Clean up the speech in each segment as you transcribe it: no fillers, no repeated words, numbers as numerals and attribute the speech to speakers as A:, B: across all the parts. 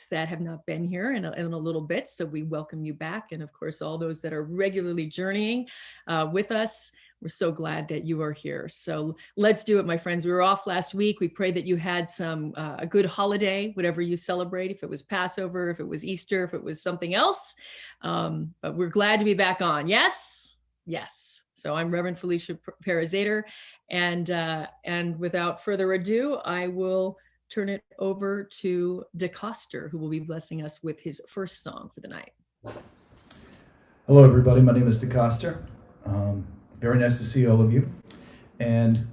A: that have not been here in a little bit. So we welcome you back. And of course, all those that are regularly journeying with us. We're so glad that you are here. So let's do it, my friends. We were off last week. We pray that you had a good holiday, whatever you celebrate, if it was Passover, if it was Easter, if it was something else. But we're glad to be back on. Yes? Yes. So I'm Reverend Felicia Perizader. And without further ado, I will turn it over to DECOSTER, who will be blessing us with his first song for the night.
B: Hello, everybody. My name is DECOSTER. Very nice to see all of you. And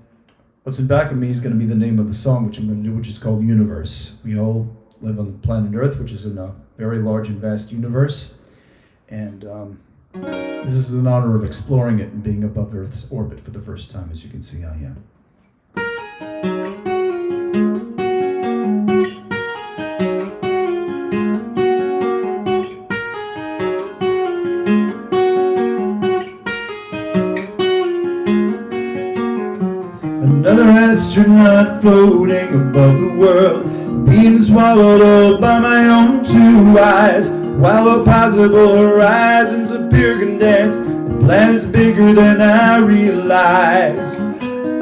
B: what's in back of me is going to be the name of the song, which I'm going to do, which is called Universe. We all live on the planet Earth, which is in a very large and vast universe. And this is in honor of exploring it and being above Earth's orbit for the first time. As you can see, I am. Another astronaut floating above the world, being swallowed up by my own two eyes. While all possible horizons appear condensed, the planet's bigger than I realized.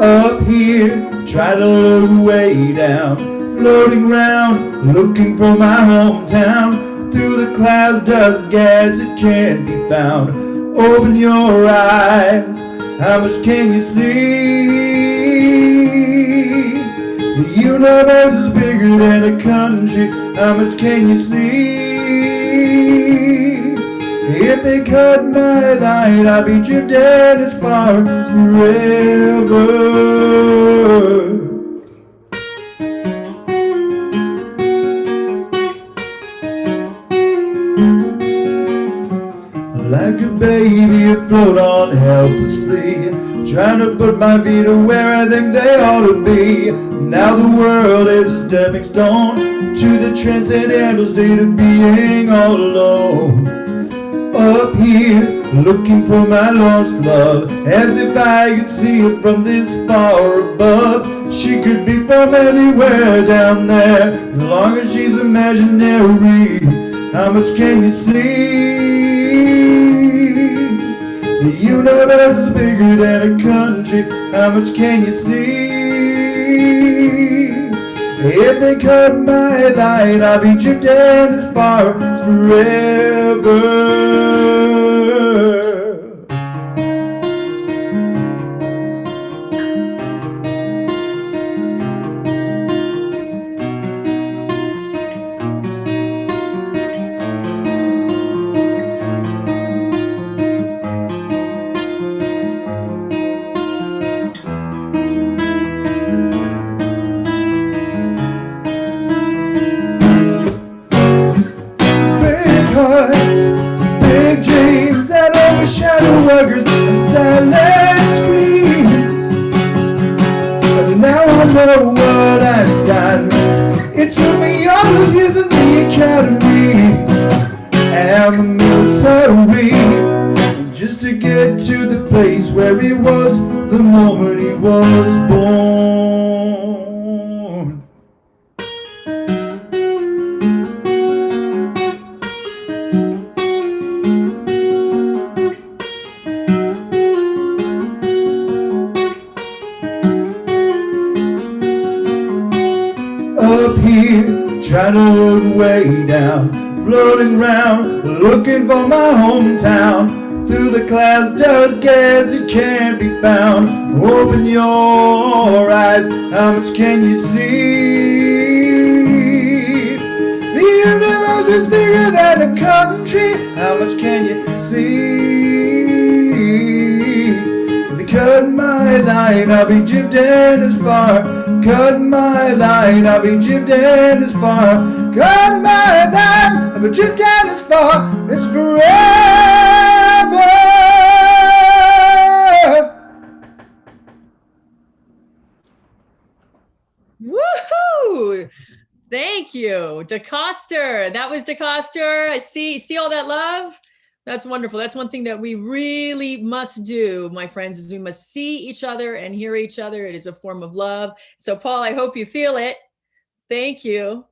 B: Up here, try to look way down, floating around, looking for my hometown. Through the clouds, dust, gas, it can't be found. Open your eyes, how much can you see? The universe is bigger than a country, how much can you see? If they cut my line, I'll be drifting as far as forever. Like a baby afloat on helplessly, trying to put my feet where I think they ought to be. Now the world is a stepping stone to the transcendental state of being all alone. Up here, looking for my lost love, as if I could see her from this far above. She could be from anywhere down there, as long as she's imaginary. How much can you see? The universe is bigger than a country, how much can you see? If they cut my line, I'll be drifting as far as forever. Big dreams that overshadow workers and silent screams. But now I know what Einstein means. It took me all those years in the academy and the military just to get to the place where he was the moment he was born. Up here, trying to look way down, floating around, looking for my hometown. Through the clouds, dust, gas, it can't be found. Open your eyes, how much can you see? The universe is bigger than a country, how much can you see? If they cut my line, I'll be drifting as far. Cut my line, I'll be drifting as far. Cut my line, I'll be drifting as far as forever.
A: Woohoo! Thank you, DECOSTER. That was DECOSTER. I see all that love. That's wonderful. That's one thing that we really must do, my friends, is we must see each other and hear each other. It is a form of love. So Paul, I hope you feel it. Thank you.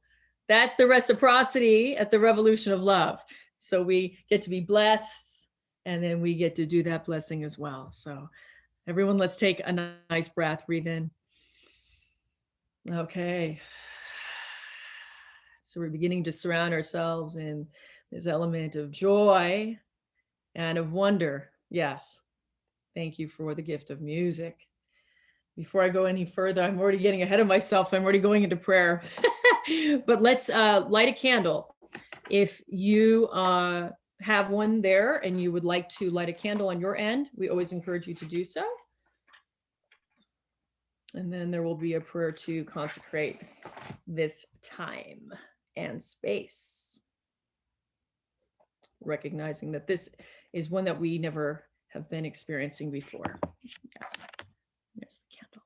A: That's the reciprocity at the Revolution of Love. So we get to be blessed, and then we get to do that blessing as well. So everyone, let's take a nice breath. Breathe in. Okay. So we're beginning to surround ourselves in this element of joy and of wonder. Yes. Thank you for the gift of music. Before I go any further, I'm already getting ahead of myself. I'm already going into prayer. But let's light a candle. If you have one there and you would like to light a candle on your end, we always encourage you to do so. And then there will be a prayer to consecrate this time and space, recognizing that this is one that we never have been experiencing before. Yes, there's the candle.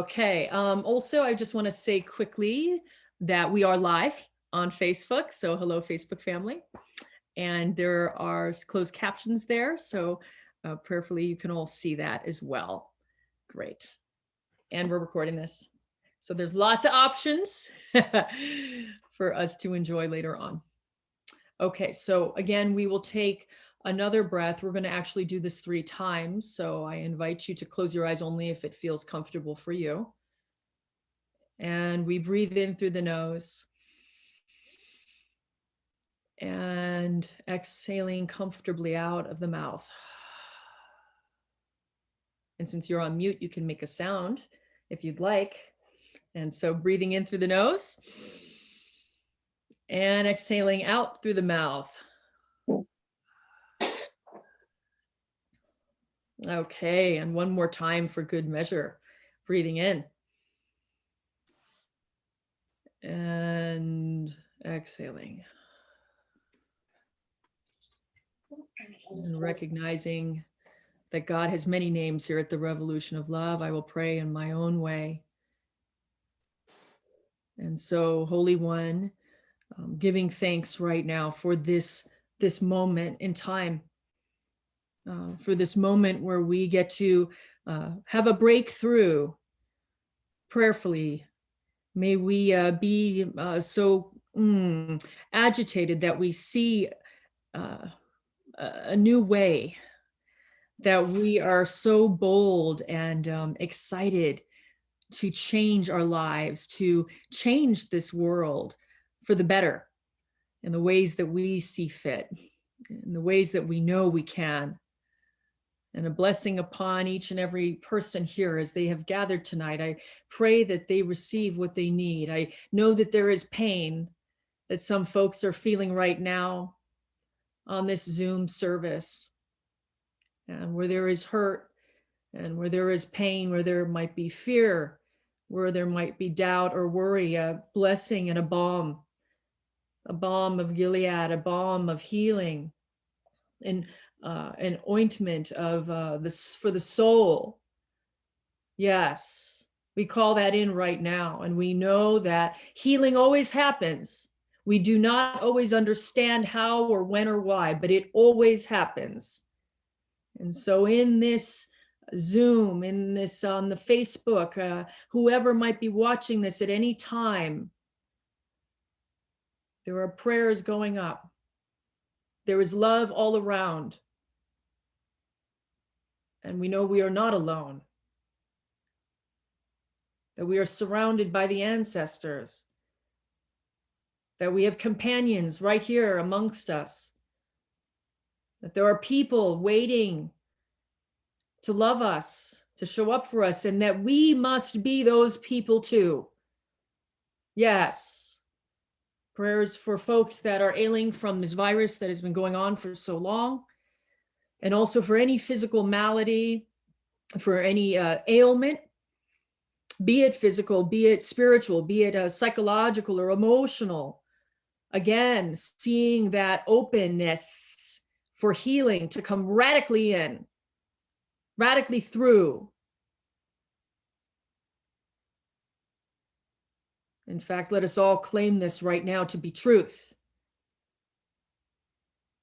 A: Okay, also I just want to say quickly that we are live on Facebook, so hello Facebook family, and there are closed captions there, so prayerfully you can all see that as well. Great. And we're recording this, so there's lots of options for us to enjoy later on. Okay, so again, we will take another breath. We're going to actually do this 3 times. So I invite you to close your eyes only if it feels comfortable for you. And we breathe in through the nose. And exhaling comfortably out of the mouth. And since you're on mute, you can make a sound if you'd like. And so breathing in through the nose. And exhaling out through the mouth. Okay, and one more time for good measure. Breathing in. And exhaling. And recognizing that God has many names here at the Revolution of Love. I will pray in my own way. And so, Holy One, giving thanks right now for this moment in time, for this moment where we get to have a breakthrough prayerfully. May we be so agitated that we see a new way, that we are so bold and excited to change our lives, to change this world for the better in the ways that we see fit, in the ways that we know we can. And a blessing upon each and every person here as they have gathered tonight. I pray that they receive what they need. I know that there is pain that some folks are feeling right now on this Zoom service. And where there is hurt, and where there is pain, where there might be fear, where there might be doubt or worry, a blessing and a balm of Gilead, a balm of healing, and an ointment of this for the soul. Yes, we call that in right now, and we know that healing always happens. We do not always understand how or when or why, but it always happens. And so in this Zoom, in this on the Facebook, whoever might be watching this at any time, there are prayers going up. There is love all around. And we know we are not alone. That we are surrounded by the ancestors. That we have companions right here amongst us. That there are people waiting to love us, to show up for us, and that we must be those people too. Yes. Prayers for folks that are ailing from this virus that has been going on for so long, and also for any physical malady, for any ailment, be it physical, be it spiritual, be it psychological or emotional. Again, seeing that openness for healing to come radically in, radically through. In fact, let us all claim this right now to be truth.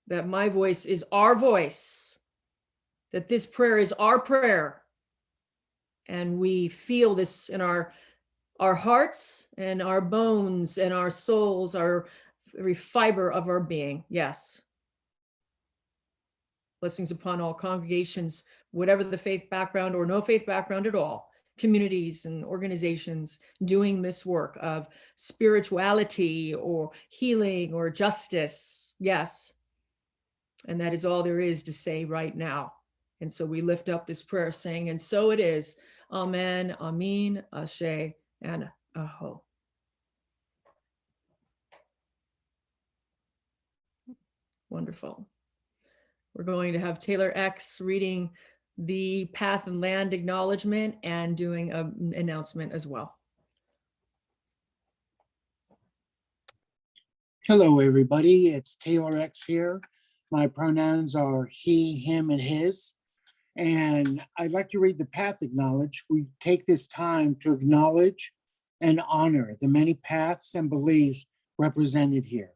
A: That my voice is our voice. That this prayer is our prayer. And we feel this in our our hearts and our bones and our souls, our every fiber of our being. Yes. Blessings upon all congregations, whatever the faith background or no faith background at all, communities and organizations doing this work of spirituality or healing or justice. Yes. And that is all there is to say right now. And so we lift up this prayer saying, and so it is. Amen, Amin, Ashe, and Aho. Wonderful. We're going to have Taylor X reading the Path and Land acknowledgement and doing an announcement as well.
C: Hello, everybody. It's Taylor X here. My pronouns are he, him, and his. And I'd like to read the Path Acknowledge. We take this time to acknowledge and honor the many paths and beliefs represented here.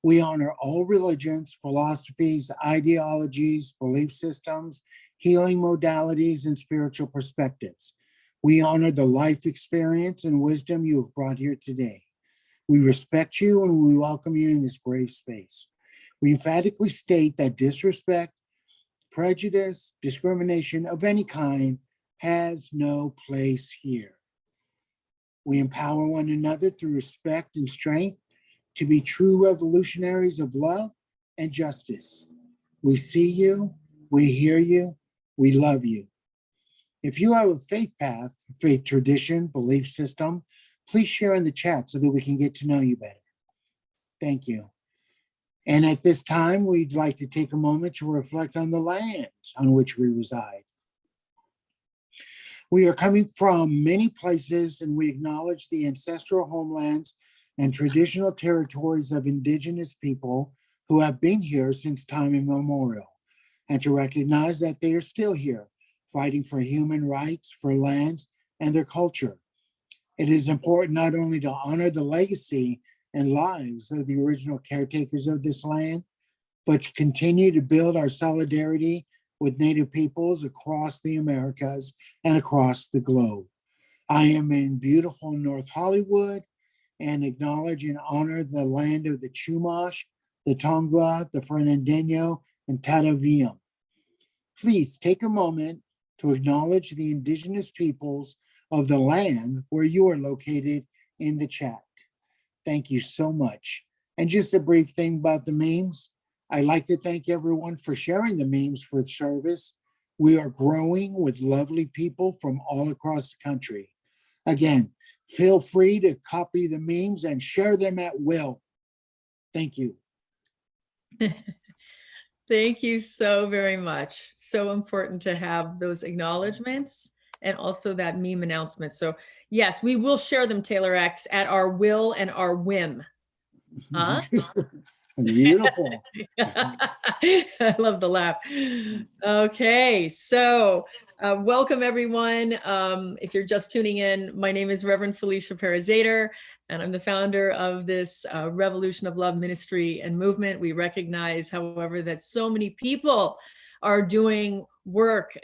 C: We honor all religions, philosophies, ideologies, belief systems, healing modalities, and spiritual perspectives. We honor the life experience and wisdom you have brought here today. We respect you and we welcome you in this brave space. We emphatically state that disrespect, prejudice, discrimination of any kind has no place here. We empower one another through respect and strength to be true revolutionaries of love and justice. We see you, we hear you, we love you. If you have a faith path, faith tradition, belief system, please share in the chat so that we can get to know you better. Thank you. And at this time, we'd like to take a moment to reflect on the lands on which we reside. We are coming from many places and we acknowledge the ancestral homelands and traditional territories of indigenous people who have been here since time immemorial, and to recognize that they are still here, fighting for human rights, for lands, and their culture. It is important not only to honor the legacy and lives of the original caretakers of this land, but to continue to build our solidarity with Native peoples across the Americas and across the globe. I am in beautiful North Hollywood and acknowledge and honor the land of the Chumash, the Tongva, the Fernandino, and Tataviam. Please take a moment to acknowledge the indigenous peoples of the land where you are located in the chat. Thank you so much. And just a brief thing about the memes. I'd like to thank everyone for sharing the memes for service. We are growing with lovely people from all across the country. Again, feel free to copy the memes and share them at will. Thank you.
A: Thank you so very much. So important to have those acknowledgements and also that meme announcement. So yes, we will share them, Taylor X, at our will and our whim. Huh?
C: Beautiful.
A: I love the laugh. Okay, so welcome everyone. If you're just tuning in, my name is Reverend Felicia Perez-Zader, and I'm the founder of this Revolution of Love ministry and movement. We recognize, however, that so many people are doing work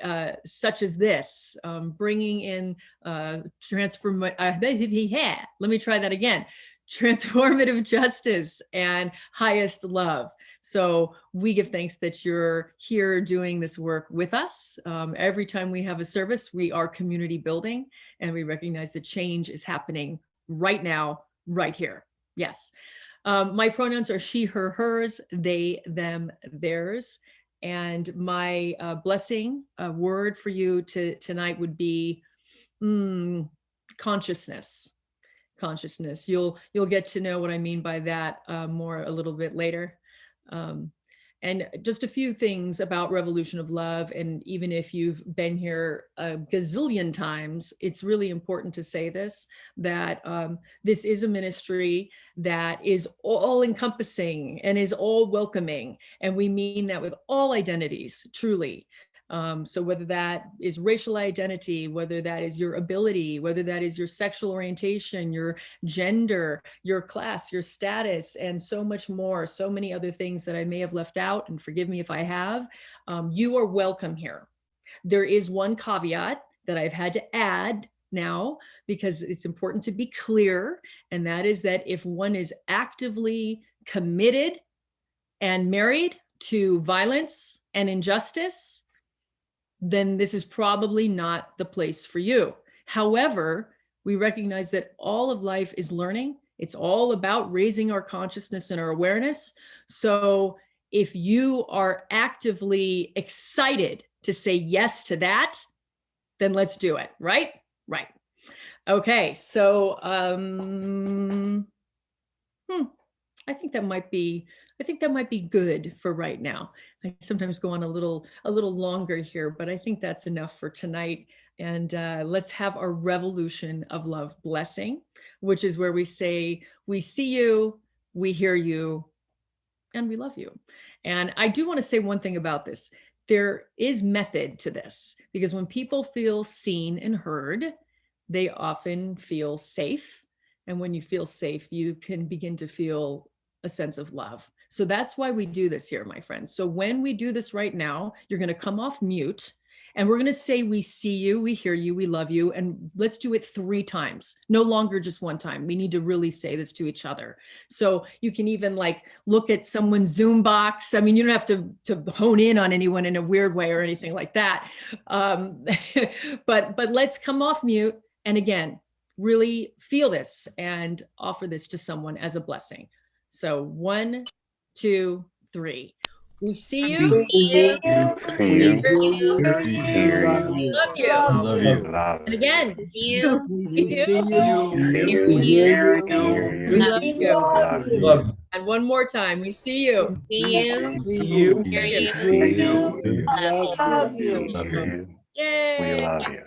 A: such as this, bringing in transformative justice and highest love. So we give thanks that you're here doing this work with us. Every time we have a service, we are community building, and we recognize that change is happening right now, right here. Yes. My pronouns are she, her, hers, they, them, theirs. And my blessing word for you tonight would be consciousness. Consciousness. You'll get to know what I mean by that more a little bit later. And just a few things about Revolution of Love. And even if you've been here a gazillion times, it's really important to say this, that this is a ministry that is all encompassing and is all welcoming. And we mean that with all identities, truly. So whether that is racial identity, whether that is your ability, whether that is your sexual orientation, your gender, your class, your status, and so much more, so many other things that I may have left out, and forgive me if I have, you are welcome here. There is one caveat that I've had to add now, because it's important to be clear, and that is that if one is actively committed and married to violence and injustice, then this is probably not the place for you. However, we recognize that all of life is learning. It's all about raising our consciousness and our awareness. So if you are actively excited to say yes to that, then let's do it, right? Right. Okay, so I think that might be good for right now. I sometimes go on a little longer here, but I think that's enough for tonight. And let's have our revolution of love blessing, which is where we say, we see you, we hear you, and we love you. And I do want to say one thing about this. There is method to this, because when people feel seen and heard, they often feel safe. And when you feel safe, you can begin to feel a sense of love. So that's why we do this here, my friends. So when we do this right now, you're going to come off mute and we're going to say, we see you, we hear you, we love you. And let's do it 3 times, no longer just 1 time. We need to really say this to each other. So you can even like look at someone's Zoom box. I mean, you don't have to hone in on anyone in a weird way or anything like that. But let's come off mute. And again, really feel this and offer this to someone as a blessing. So 1, 2, 3. We see you.
C: We see you.
D: See you.
C: Hear you.
A: Love you.
E: Love you.
D: Love
A: And again,
F: You.
C: We see you.
D: you.
C: We hear you.
D: Hear
A: we
D: you.
A: love you.
D: Love you.
B: Love.
A: And one more time, we see you.
F: See you.
C: See you.
F: Hear you.
C: Hear you.
E: you.
C: Love you.
E: Love you.
A: Yay.
D: We love you.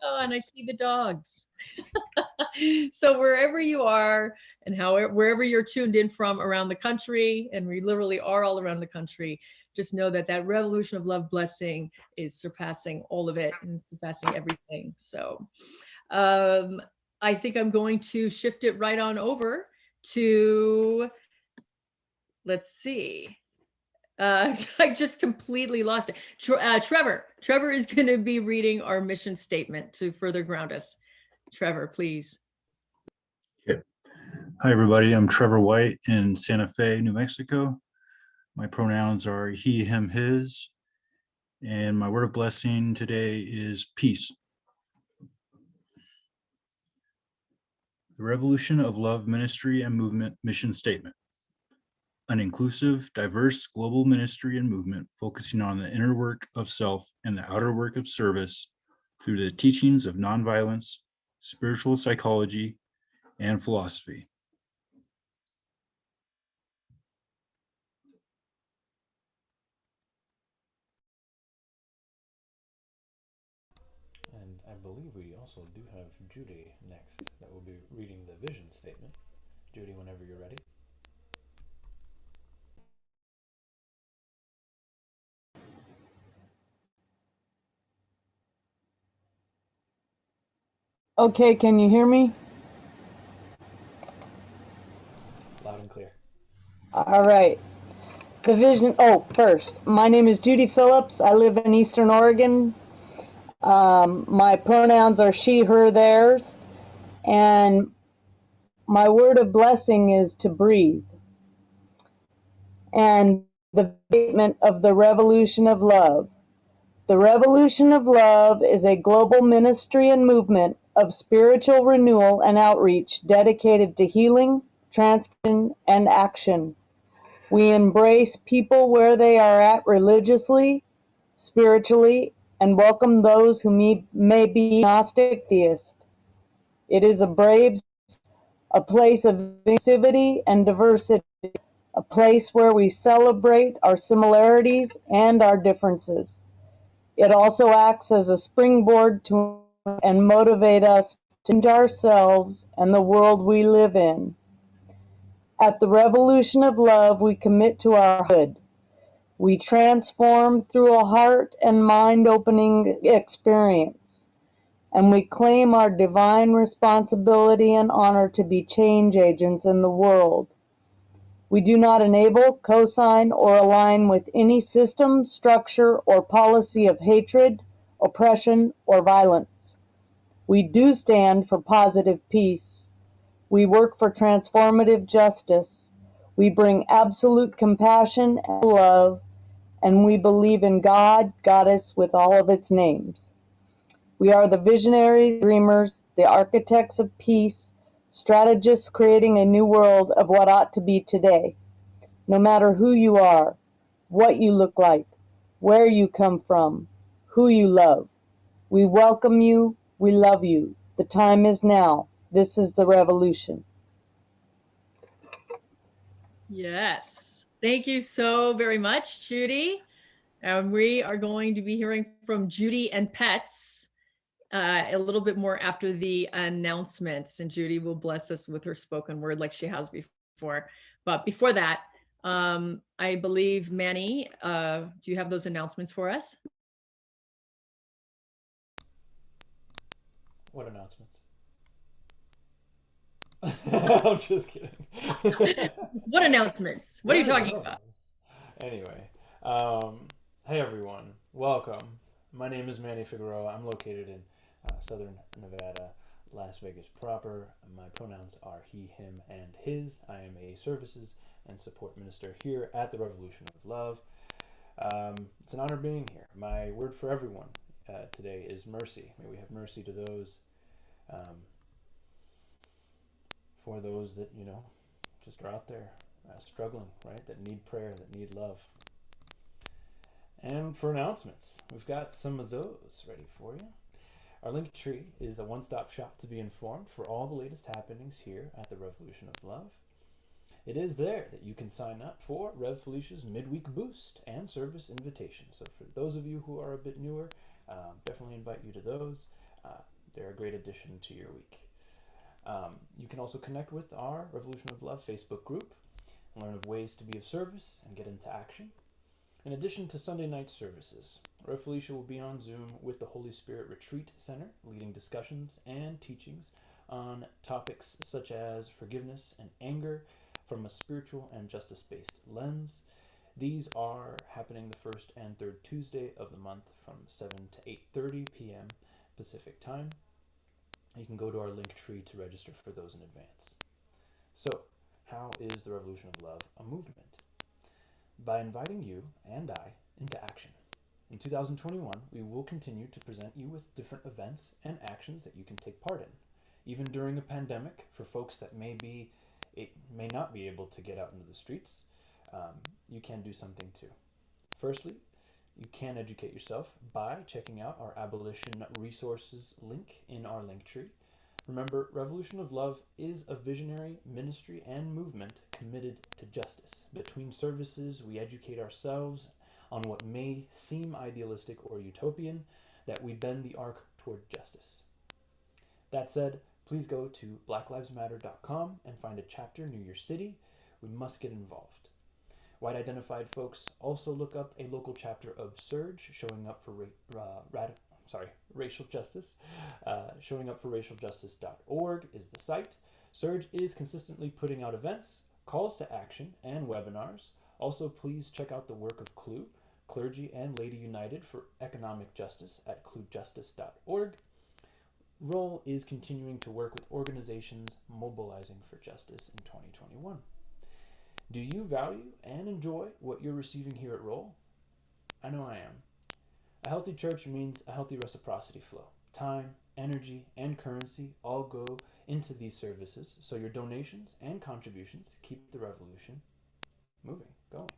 A: Oh, and I see the dogs. So wherever you are and wherever you're tuned in from around the country, and we literally are all around the country, just know that that revolution of love blessing is surpassing all of it and surpassing everything. So I think I'm going to shift it right on over to, let's see. I just completely lost it. Trevor is going to be reading our mission statement to further ground us. Trevor, please.
E: Okay. Hi, everybody. I'm Trevor White in Santa Fe, New Mexico. My pronouns are he, him, his. And my word of blessing today is peace. The Revolution of Love Ministry and Movement Mission Statement. An inclusive, diverse global ministry and movement focusing on the inner work of self and the outer work of service through the teachings of nonviolence, spiritual psychology, and philosophy.
G: And I believe we also do have Judy next that will be reading the vision statement. Judy, whenever you're ready.
H: Okay, can you hear me?
G: Loud and clear.
H: All right. The vision, first, my name is Judy Phillips. I live in Eastern Oregon. My pronouns are she, her, theirs. And my word of blessing is to breathe. And the statement of the Revolution of Love. The Revolution of Love is a global ministry and movement of spiritual renewal and outreach dedicated to healing, transformation, and action. We embrace people where they are at religiously, spiritually, and welcome those who may be agnostic theists. It is a place of inclusivity and diversity, a place where we celebrate our similarities and our differences. It also acts as a springboard to and motivate us to change ourselves and the world we live in. At the Revolution of Love, we commit to our good. We transform through a heart and mind-opening experience, and we claim our divine responsibility and honor to be change agents in the world. We do not enable, co-sign, or align with any system, structure, or policy of hatred, oppression, or violence. We do stand for positive peace. We work for transformative justice. We bring absolute compassion and love, and we believe in God, Goddess with all of its names. We are the visionaries, dreamers, the architects of peace, strategists creating a new world of what ought to be today. No matter who you are, what you look like, where you come from, who you love, we welcome you, we love you. The time is now. This is the revolution.
A: Yes. Thank you so very much, Judy. And we are going to be hearing from Judy and Pets a little bit more after the announcements. And Judy will bless us with her spoken word like she has before. But before that, I believe, Manny, do you have those announcements for us?
G: What announcements? I'm just kidding.
A: What announcements? What are you talking about?
G: Anyway, hey everyone, welcome. My name is Manny Figueroa. I'm located in Southern Nevada, Las Vegas proper. My pronouns are he, him, and his. I am a services and support minister here at the Revolution of Love. It's an honor being here. My word for everyone today is mercy. May we have mercy to those, for those that, just are out there struggling, right? That need prayer, that need love. And for announcements, we've got some of those ready for you. Our Linktree is a one-stop shop to be informed for all the latest happenings here at the Revolution of Love. It is there that you can sign up for Rev Felicia's midweek boost and service invitation. So for those of you who are a bit newer, definitely invite you to those. They're a great addition to your week. You can also connect with our Revolution of Love Facebook group and learn of ways to be of service and get into action. In addition to Sunday night services, Rev Felicia will be on Zoom with the Holy Spirit Retreat Center, leading discussions and teachings on topics such as forgiveness and anger from a spiritual and justice-based lens. These are happening the first and third Tuesday of the month from 7 to 8:30 p.m. Pacific time. You can go to our Linktree to register for those in advance. So, how is the Revolution of Love a movement? By inviting you and I into action. In 2021, we will continue to present you with different events and actions that you can take part in. Even during a pandemic, for folks that may not be able to get out into the streets, you can do something too. Firstly, you can educate yourself by checking out our abolition resources link in our Linktree. Remember, Revolution of Love is a visionary ministry and movement committed to justice. Between services, we educate ourselves on what may seem idealistic or utopian, that we bend the arc toward justice. That said, please go to blacklivesmatter.com and find a chapter near your city. We must get involved. White identified folks also look up a local chapter of Surge showing up for racial justice. Showing up for racialjustice.org is the site. Surge is consistently putting out events, calls to action, and webinars. Also, please check out the work of CLUE, Clergy and Lady United for Economic Justice at cluejustice.org. ROLL is continuing to work with organizations mobilizing for justice in 2021. Do you value and enjoy what you're receiving here at ROLL? I know I am. A healthy church means a healthy reciprocity flow. Time, energy, and currency all go into these services, so your donations and contributions keep the revolution moving, going.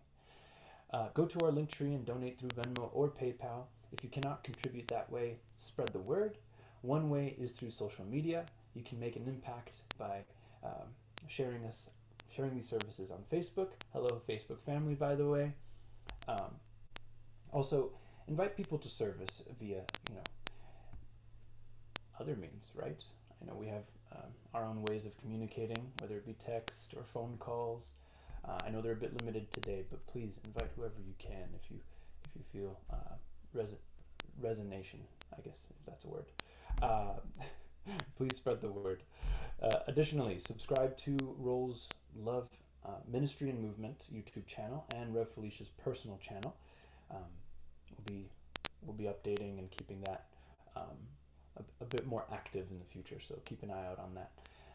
G: Go to our Linktree and donate through Venmo or PayPal. If you cannot contribute that way, spread the word. One way is through social media. You can make an impact by sharing these services on Facebook. Hello, Facebook family, by the way. Also, invite people to service via, other means, right? I know we have our own ways of communicating, whether it be text or phone calls. I know they're a bit limited today, but please invite whoever you can if you feel resonation, I guess, if that's a word. Please spread the word. Additionally, subscribe to ROLL's Love Ministry and Movement YouTube channel and Rev Felicia's personal channel. We'll be updating and keeping that a bit more active in the future. So keep an eye out on that.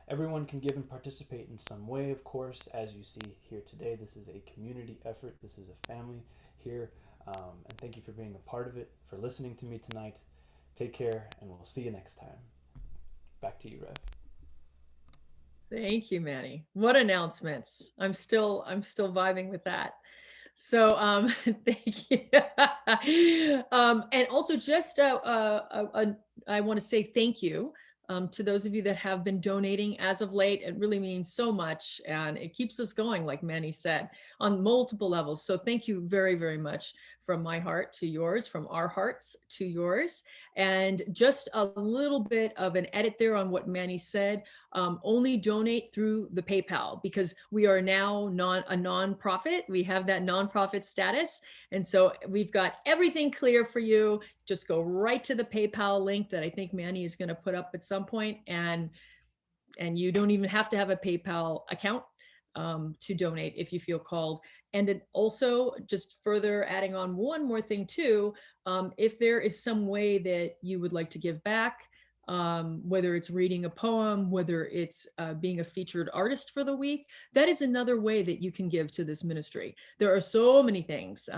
G: Everyone can give and participate in some way, of course. As you see here today, this is a community effort. This is a family here. And thank you for being a part of it, for listening to me tonight. Take care, and we'll see you next time. Back to you, Rev.
A: Thank you, Manny. What announcements? I'm still vibing with that. So thank you. And also just I want to say thank you to those of you that have been donating as of late. It really means so much, and it keeps us going, like Manny said, on multiple levels. So thank you very, very much, from my heart to yours, from our hearts to yours. And just a little bit of an edit there on what Manny said. Only donate through the PayPal, because we are now a nonprofit. We have that nonprofit status. And so we've got everything clear for you. Just go right to the PayPal link that I think Manny is going to put up at some point, and you don't even have to have a PayPal account to donate if you feel called. And then also, just further adding on one more thing too, if there is some way that you would like to give back, whether it's reading a poem, whether it's being a featured artist for the week, that is another way that you can give to this ministry. There are so many things,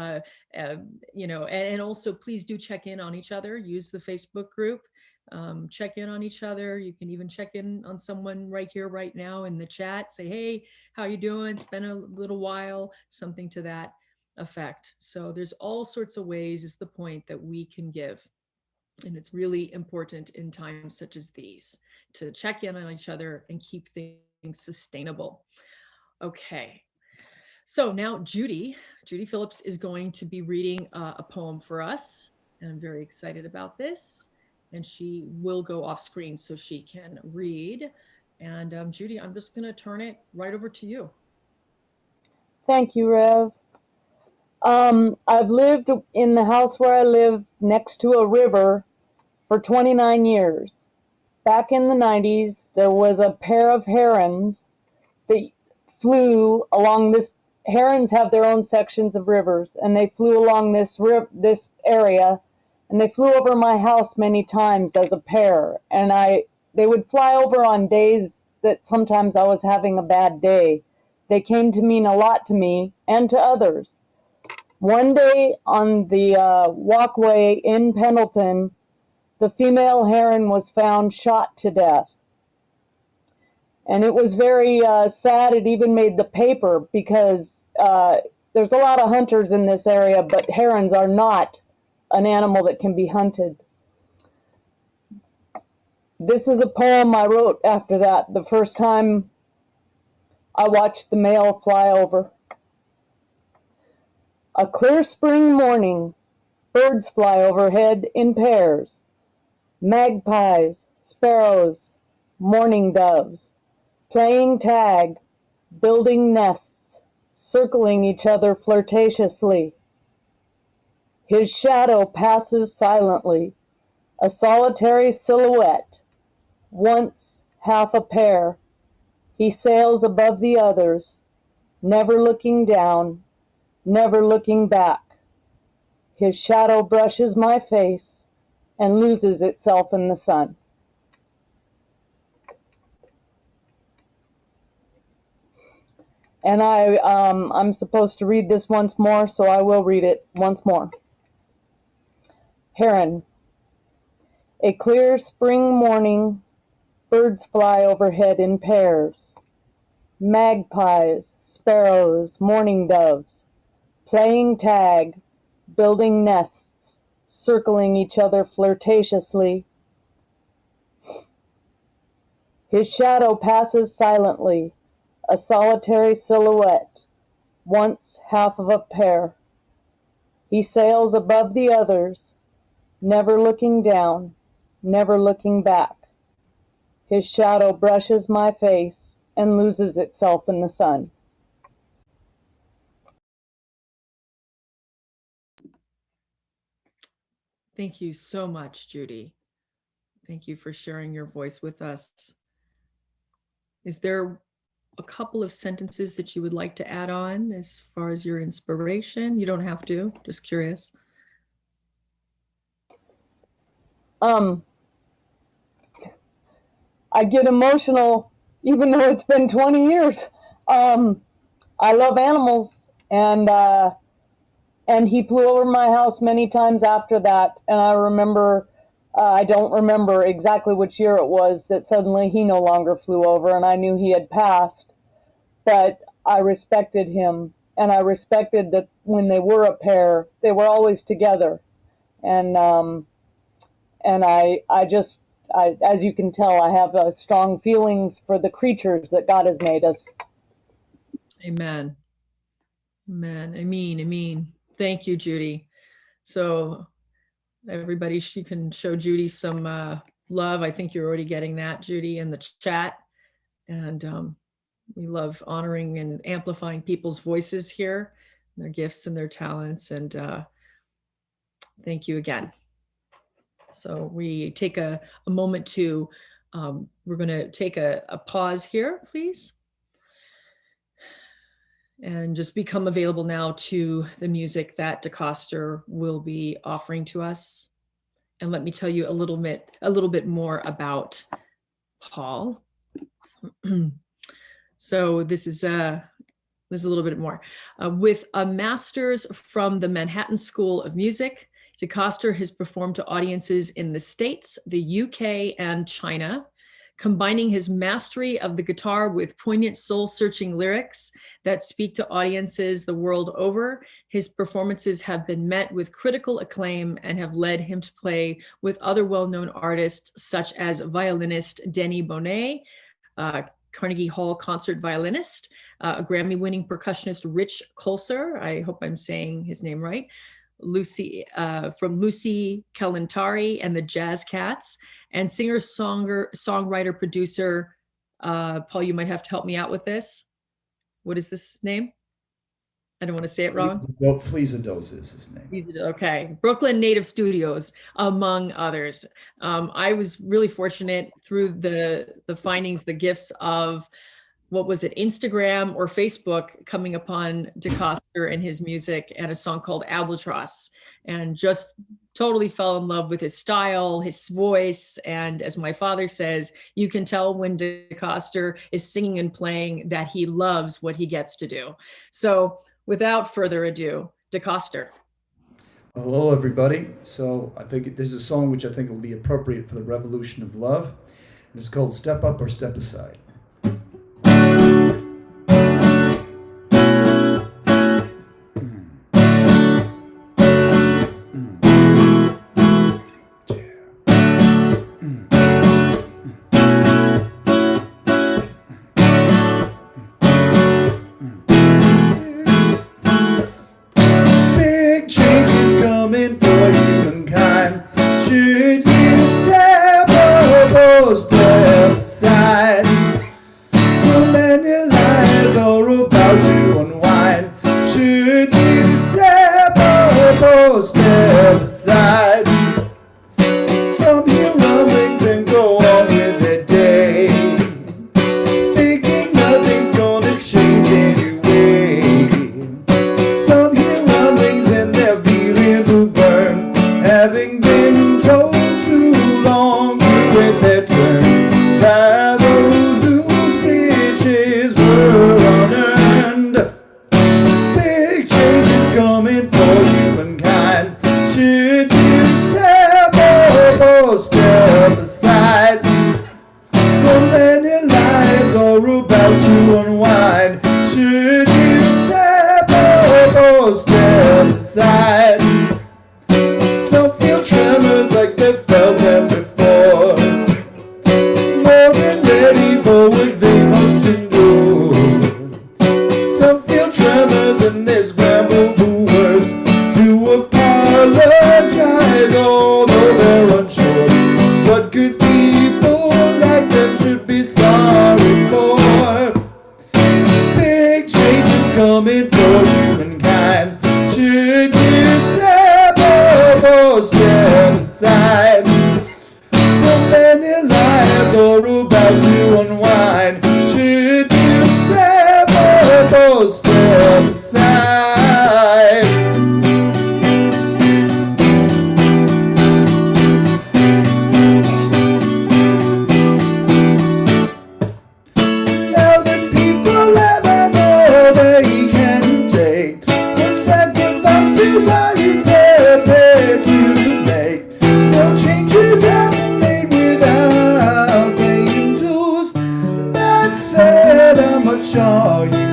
A: and also please do check in on each other. Use the Facebook group. Check in on each other. You can even check in on someone right here, right now in the chat. Say, hey, how you doing? It's been a little while, something to that effect. So there's all sorts of ways, is the point, that we can give. And it's really important in times such as these to check in on each other and keep things sustainable. Okay. So now Judy Phillips is going to be reading a poem for us. And I'm very excited about this. And she will go off screen so she can read. And Judy, I'm just going to turn it right over to you.
H: Thank you, Rev. I've lived in the house where I live next to a river for 29 years. Back in the 90s, there was a pair of herons that flew along this. Herons have their own sections of rivers, and they flew along this area, and they flew over my house many times as a pair. And they would fly over on days that sometimes I was having a bad day. They came to mean a lot to me and to others. One day on the walkway in Pendleton, the female heron was found shot to death. And it was very sad. It even made the paper, because there's a lot of hunters in this area, but herons are not an animal that can be hunted. This is a poem I wrote after that, the first time I watched the male fly over. A clear spring morning, birds fly overhead in pairs. Magpies, sparrows, mourning doves, playing tag, building nests, circling each other flirtatiously. His shadow passes silently, a solitary silhouette, once half a pair. He sails above the others, never looking down, never looking back. His shadow brushes my face and loses itself in the sun. And I'm supposed to read this once more, so I will read it once more. Heron. A clear spring morning, birds fly overhead in pairs. Magpies, sparrows, mourning doves, playing tag, building nests, circling each other flirtatiously. His shadow passes silently, a solitary silhouette, once half of a pair. He sails above the others, never looking down, never looking back. His shadow brushes my face and loses itself in the sun.
A: Thank you so much, Judy. Thank you for sharing your voice with us. Is there a couple of sentences that you would like to add on as far as your inspiration? You don't have to, just curious.
H: I get emotional even though it's been 20 years. I love animals, and he flew over my house many times after that. And I remember, I don't remember exactly which year it was that suddenly he no longer flew over, and I knew he had passed. But I respected him, and I respected that when they were a pair, they were always together. And as you can tell, I have strong feelings for the creatures that God has made us.
A: Amen. Amen. Amen. Thank you, Judy. So everybody, you can show Judy some love. I think you're already getting that, Judy, in the chat. And we love honoring and amplifying people's voices here, their gifts and their talents. And thank you again. So we take a moment to, we're going to take a pause here, please. And just become available now to the music that DECOSTER will be offering to us. And let me tell you a little bit more about Paul. So this is a little bit more. With a master's from the Manhattan School of Music, DECOSTER has performed to audiences in the States, the UK, and China. Combining his mastery of the guitar with poignant soul-searching lyrics that speak to audiences the world over, his performances have been met with critical acclaim and have led him to play with other well-known artists such as violinist Deni Bonet, Carnegie Hall Concert Violinist, a Grammy-winning percussionist Rich Kulsar, I hope I'm saying his name right, Lucy Kalantari and the Jazz Cats, and singer-songwriter producer, Paul, you might have to help me out with this. What is this name? I don't want to say it wrong.
B: Fleza Doza is his name.
A: Okay, Brooklyn Native Studios, among others. I was really fortunate through the findings, the gifts of, what was it, Instagram or Facebook, coming upon DECOSTER and his music and a song called Albatross, and just totally fell in love with his style, his voice. And as my father says, you can tell when DECOSTER is singing and playing that he loves what he gets to do. So without further ado, DECOSTER.
B: Hello, everybody. So I think this is a song which I think will be appropriate for the Revolution of Love. And it's called Step Up or Step Aside.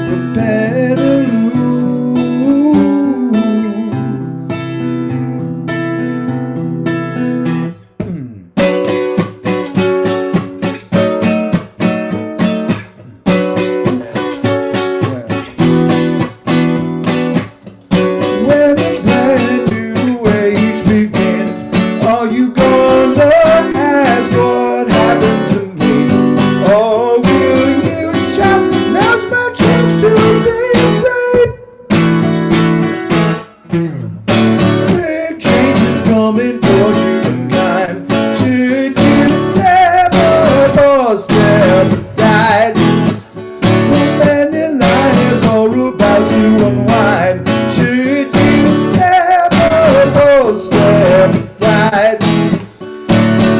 B: prepare to lose. When the brand new age begins, are you gonna ask what happened to me? Or will you shout, now's my chance to be great? Big change is coming for humankind. Should you step up or step aside? So many lives are about to unwind. Should you step up or step aside?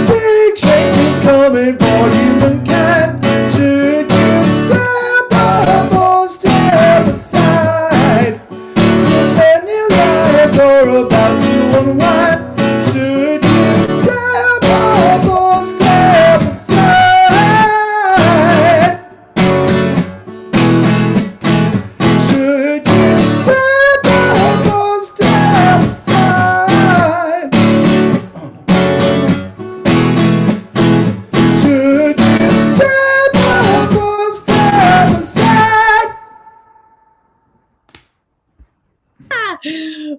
B: Big change is coming for humankind. Should you step up or step aside? So many lives are about to unwind. Should you step up or step aside? Should you step up or step aside? Should you step up or step aside?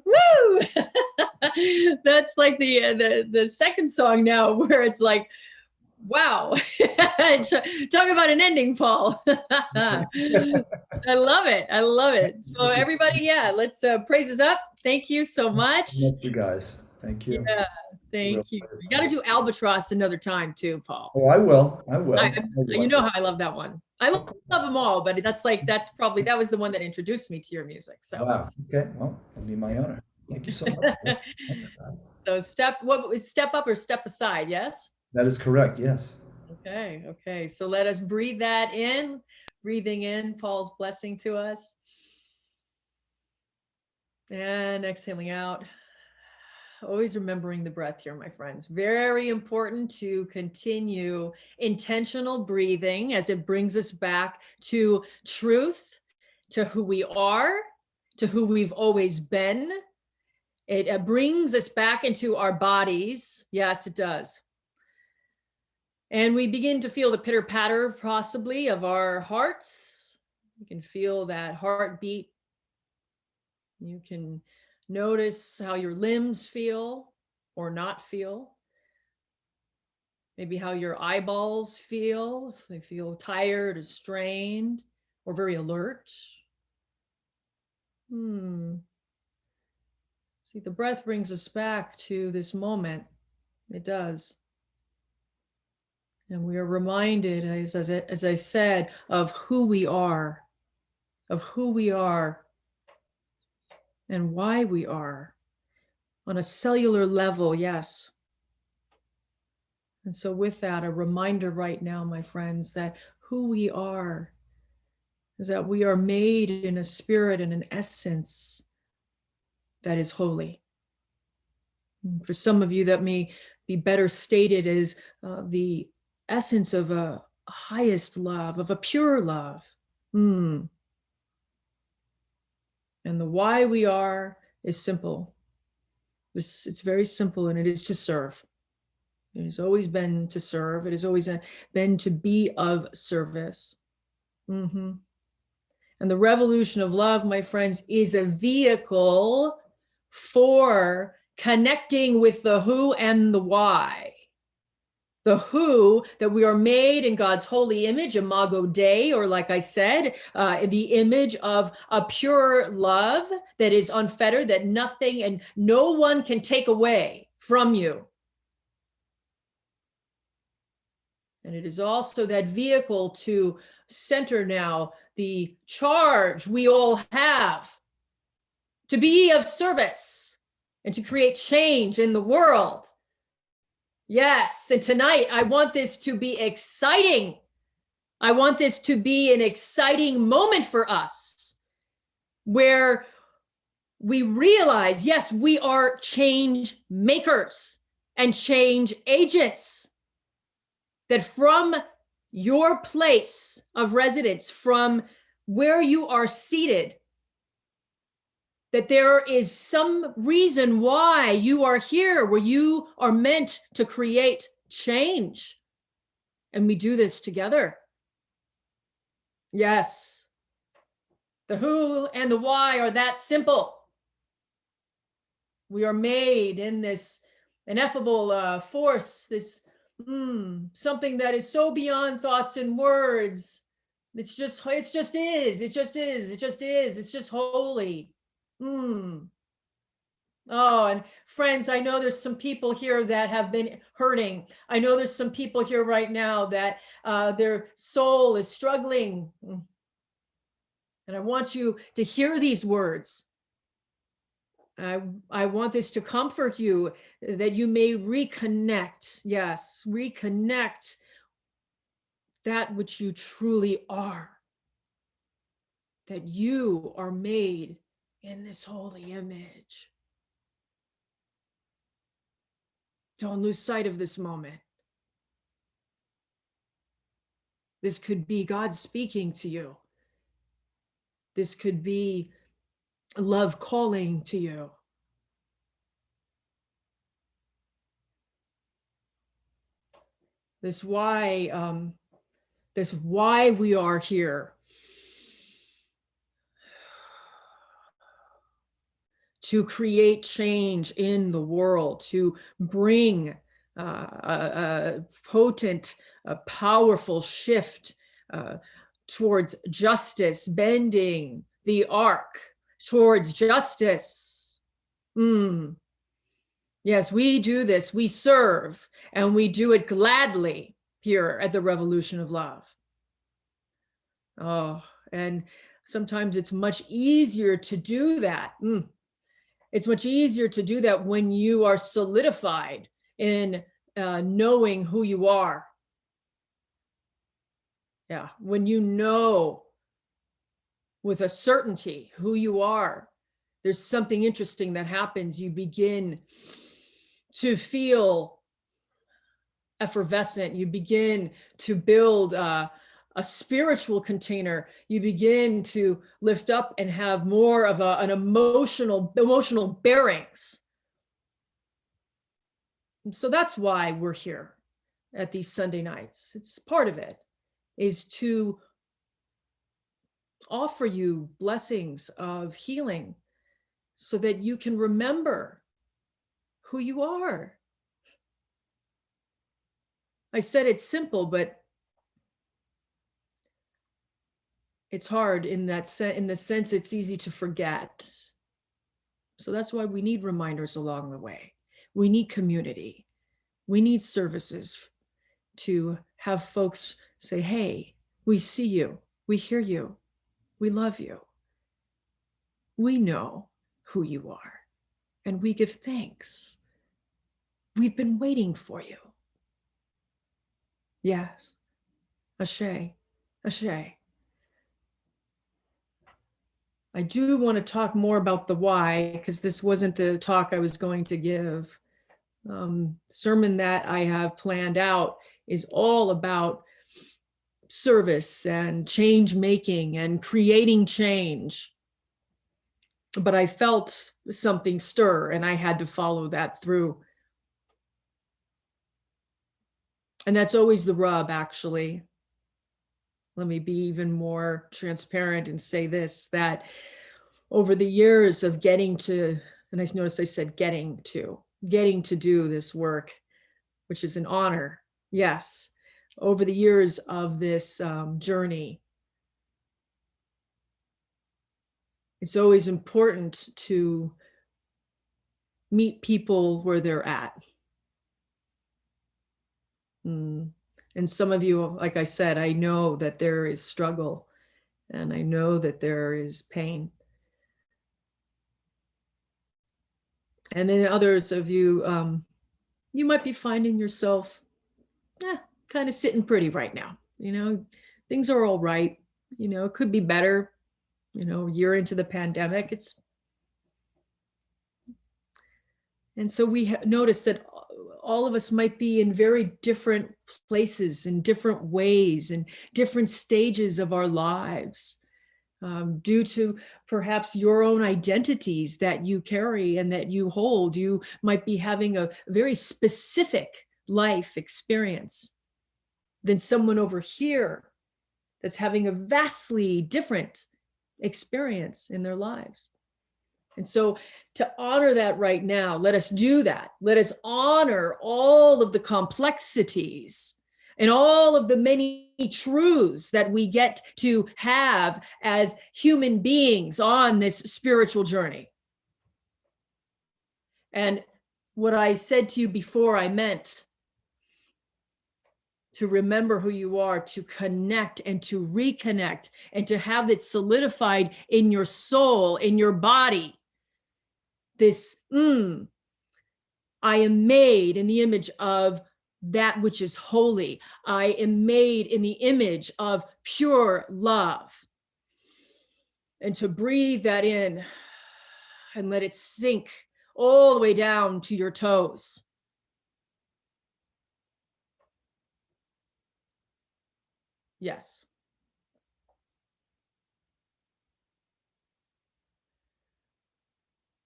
A: Woo! That's like the second song now, where it's like, wow. Talk about an ending, Paul. I love it. I love it. So everybody, yeah, let's praise us up. Thank you so much.
B: Thank you guys. Thank you.
A: Yeah, thank you. You got to do Albatross another time too, Paul.
B: Oh, I will. I will.
A: You know how I love that one. I love
B: course.
A: them all, but that's probably, that was the one that introduced me to your music. So,
B: Wow. Okay. Well, it'll be my honor. Thank you so much. Thanks, guys.
A: so step up or step aside? Yes.
B: That is correct. Yes.
A: Okay. Okay. So let us breathe that in, breathing in Paul's blessing to us. And exhaling out. Always remembering the breath here, my friends. Very important to continue intentional breathing as it brings us back to truth, to who we are, to who we've always been. It brings us back into our bodies. Yes, it does. And we begin to feel the pitter patter possibly of our hearts. You can feel that heartbeat. You can notice how your limbs feel or not feel. Maybe how your eyeballs feel, if they feel tired or strained or very alert. See, the breath brings us back to this moment. It does. And we are reminded, as I said, of who we are, and why we are on a cellular level, yes. And so with that, a reminder right now, my friends, that who we are is that we are made in a spirit and an essence that is holy. For some of you, that may be better stated as the essence of a highest love, of a pure love. And the why we are is simple. It's very simple, and it is to serve. It has always been to serve. It has always been to be of service. And the revolution of love, my friends, is a vehicle for connecting with the who and the why. The who, that we are made in God's holy image, imago Dei, or like I said, the image of a pure love that is unfettered, that nothing and no one can take away from you. And it is also that vehicle to center now the charge we all have to be of service and to create change in the world. Yes, and tonight I want this to be exciting. I want this to be an exciting moment for us where we realize, yes, we are change makers and change agents. That from your place of residence, from where you are seated, that there is some reason why you are here, where you are meant to create change. And we do this together. Yes. The who and the why are that simple. We are made in this ineffable force, this something that is so beyond thoughts and words. It just is. It just is. It just is. It's just holy. Oh, and friends, I know there's some people here that have been hurting. I know there's some people here right now that their soul is struggling. And I want you to hear these words. I want this to comfort you, that you may reconnect. Yes, reconnect that which you truly are. That you are made in this holy image. Don't lose sight of this moment. This could be God speaking to you. This could be love calling to you. This why we are here. To create change in the world, to bring a potent, powerful shift towards justice, bending the arc towards justice. Yes, we do this, we serve, and we do it gladly here at the Revolution of Love. Oh, and sometimes it's much easier to do that. It's much easier to do that when you are solidified in knowing who you are. Yeah, when you know with a certainty who you are, there's something interesting that happens. You begin to feel effervescent. You begin to build a spiritual container. You begin to lift up and have more of an emotional bearings. And so that's why we're here at these Sunday nights. It's part of it, is to offer you blessings of healing so that you can remember who you are. I said it's simple, but it's hard in the sense it's easy to forget. So that's why we need reminders along the way. We need community. We need services to have folks say, hey, we see you, we hear you, we love you. We know who you are, and we give thanks. We've been waiting for you. Yes, ashe, ashe. I do want to talk more about the why, because this wasn't the talk I was going to give. Sermon that I have planned out is all about service and change making and creating change. But I felt something stir and I had to follow that through. And that's always the rub, actually. Let me be even more transparent and say this, that over the years of getting to, and I notice I said getting to do this work, which is an honor. Yes. Over the years of this journey, it's always important to meet people where they're at. And some of you, like I said, I know that there is struggle and I know that there is pain. And then others of you, you might be finding yourself kind of sitting pretty right now. You know, things are all right. You know, it could be better. You know, a year into the pandemic, and so we noticed that all of us might be in very different places, in different ways, in different stages of our lives. due to perhaps your own identities that you carry and that you hold. You might be having a very specific life experience than someone over here that's having a vastly different experience in their lives. And so to honor that right now, let us do that. Let us honor all of the complexities and all of the many truths that we get to have as human beings on this spiritual journey. And what I said to you before, I meant to remember who you are, to connect and to reconnect, and to have it solidified in your soul, in your body. This, I am made in the image of that which is holy. I am made in the image of pure love. And to breathe that in and let it sink all the way down to your toes. Yes.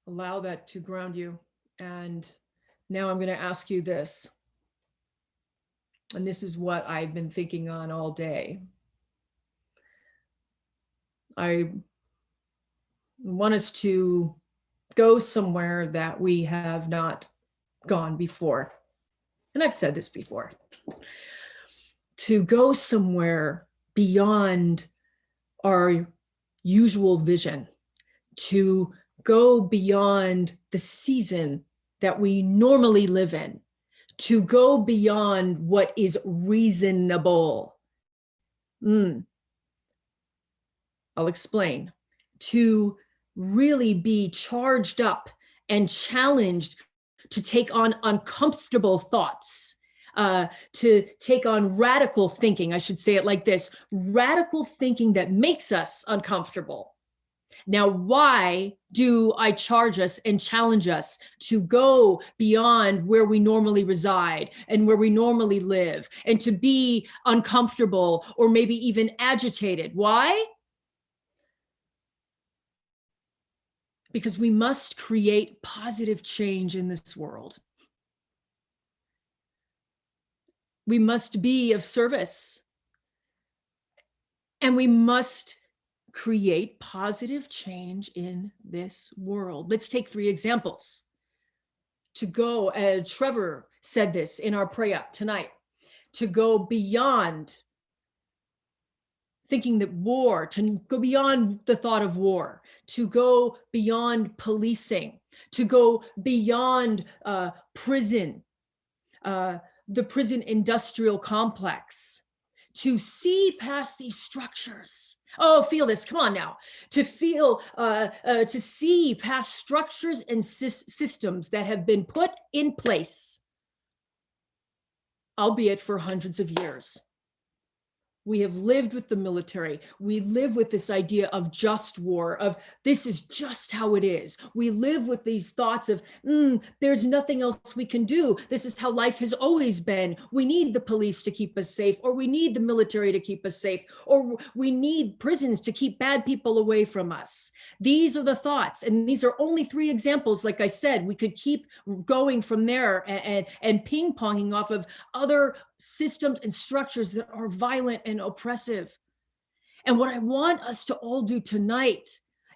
A: Allow that to ground you. And now I'm going to ask you this. And this is what I've been thinking on all day. I want us to go somewhere that we have not gone before. And I've said this before. To go somewhere beyond our usual vision, to go beyond the season that we normally live in, to go beyond what is reasonable. I'll explain. To really be charged up and challenged to take on uncomfortable thoughts, to take on radical thinking. I should say it like this: radical thinking that makes us uncomfortable. Now, why do I charge us and challenge us to go beyond where we normally reside and where we normally live, and to be uncomfortable or maybe even agitated? Why? Because we must create positive change in this world. We must be of service, and we must create positive change in this world. Let's take 3 examples. To go, Trevor said this in our prayer tonight, to go beyond thinking that war, to go beyond the thought of war, to go beyond policing, to go beyond prison, the prison industrial complex, to see past these structures. Oh, feel this, come on now. To feel, to see past structures and systems that have been put in place, albeit for hundreds of years. We have lived with the military. We live with this idea of just war, of this is just how it is. We live with these thoughts of, there's nothing else we can do. This is how life has always been. We need the police to keep us safe, or we need the military to keep us safe, or we need prisons to keep bad people away from us. These are the thoughts, and these are only 3 examples. Like I said, we could keep going from there and ping-ponging off of other systems and structures that are violent and oppressive. And what I want us to all do tonight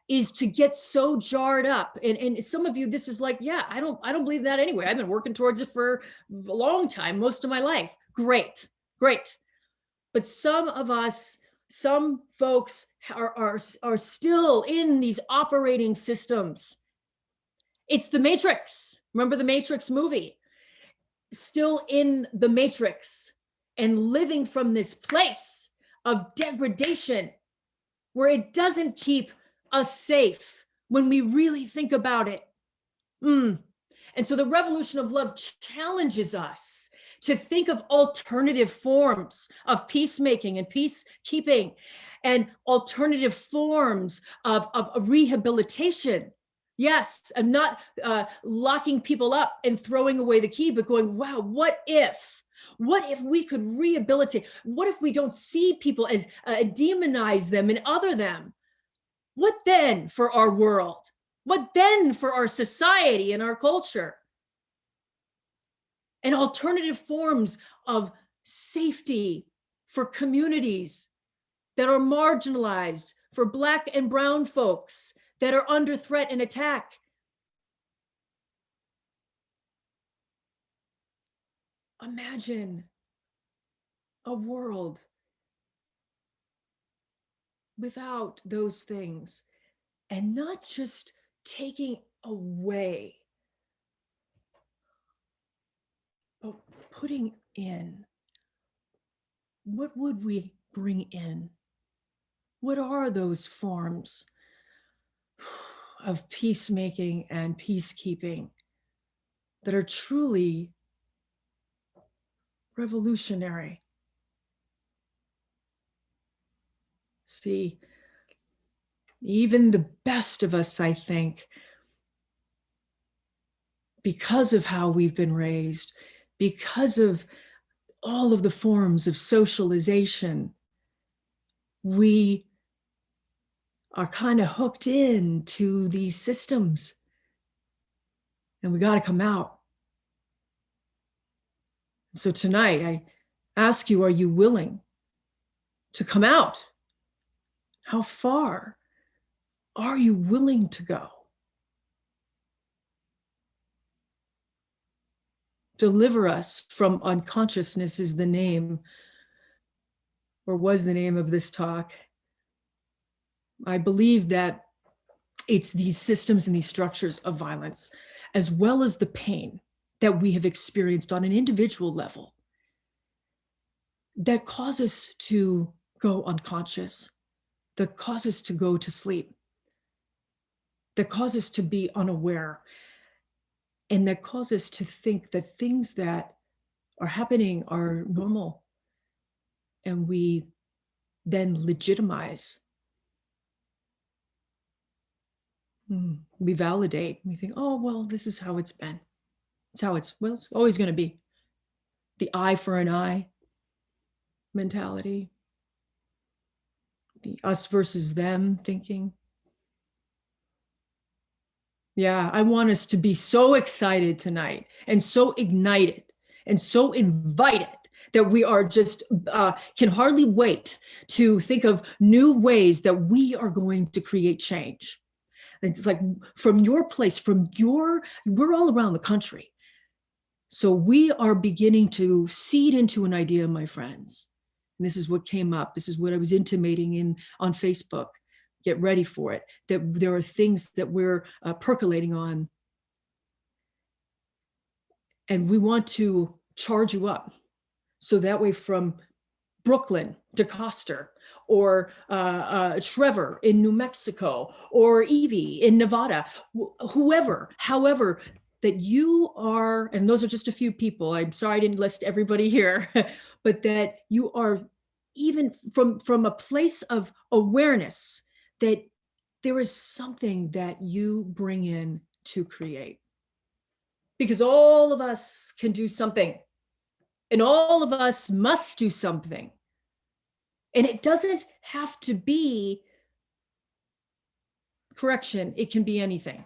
A: is to get so jarred up. And some of you, this is like, yeah, I don't believe that anyway. I've been working towards it for a long time, most of my life. Great. But some of us, some folks are still in these operating systems. It's the Matrix. Remember the Matrix movie? Still in the Matrix and living from this place of degradation where it doesn't keep us safe when we really think about it. And so the revolution of love challenges us to think of alternative forms of peacemaking and peacekeeping, and alternative forms of rehabilitation. Yes, I'm not locking people up and throwing away the key, but going, wow, what if we could rehabilitate? What if we don't see people as demonize them and other them, What then for our world? What then for our society and our culture? And alternative forms of safety for communities that are marginalized, for Black and brown folks that are under threat and attack. Imagine a world without those things, and not just taking away, but putting in. What would we bring in? What are those forms of peacemaking and peacekeeping that are truly revolutionary? See, even the best of us, I think, because of how we've been raised, because of all of the forms of socialization, we are kind of hooked into these systems, and we got to come out. So tonight, I ask you, are you willing to come out? How far are you willing to go? Deliver us from unconsciousness is the name, or was the name of this talk. I believe that it's these systems and these structures of violence, as well as the pain that we have experienced on an individual level, that cause us to go unconscious, that cause us to go to sleep, that cause us to be unaware, and that cause us to think that things that are happening are normal. And we then legitimize. We validate. We think, oh, well, this is how it's been. It's how it's always going to be. The eye for an eye mentality. The us versus them thinking. Yeah, I want us to be so excited tonight and so ignited and so invited that we are just can hardly wait to think of new ways that we are going to create change. It's like from your place, we're all around the country. So we are beginning to seed into an idea, my friends. And this is what came up. This is what I was intimating on Facebook. Get ready for it. That there are things that we're percolating on. And we want to charge you up. So that way from Brooklyn, DeCoster, or Trevor in New Mexico, or Evie in Nevada, however, that you are, and those are just a few people, I'm sorry I didn't list everybody here, but that you are even from a place of awareness that there is something that you bring in to create. Because all of us can do something, and all of us must do something. And it doesn't have to be correction, it can be anything.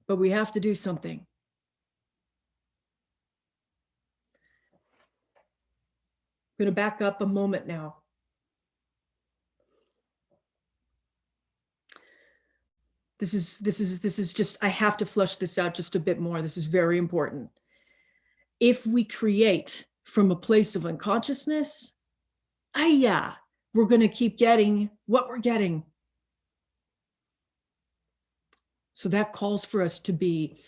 A: But we have to do something. I'm going to back up a moment now. This is just, I have to flush this out just a bit more. This is very important. If we create from a place of unconsciousness, we're going to keep getting what we're getting. So that calls for us to be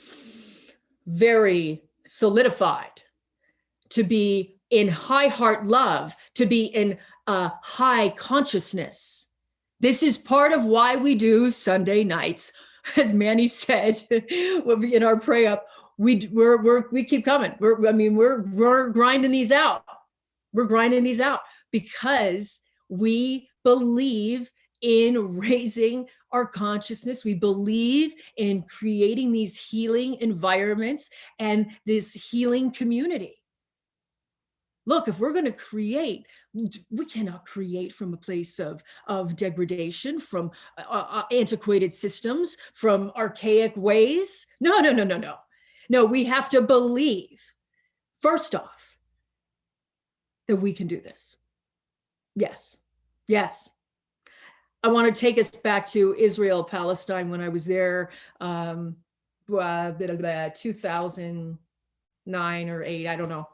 A: very solidified, to be in high heart love, to be in high consciousness. This is part of why we do Sunday nights. As Manny said in our pray up, we keep coming. We're grinding these out. We're grinding these out because we believe in raising our consciousness. We believe in creating these healing environments and this healing community. Look, if we're going to create, we cannot create from a place of degradation, from antiquated systems, from archaic ways. No, no, no, no, no. No, we have to believe, first off, that we can do this. Yes, yes. I want to take us back to Israel, Palestine, when I was there, 2009 or 8, I don't know.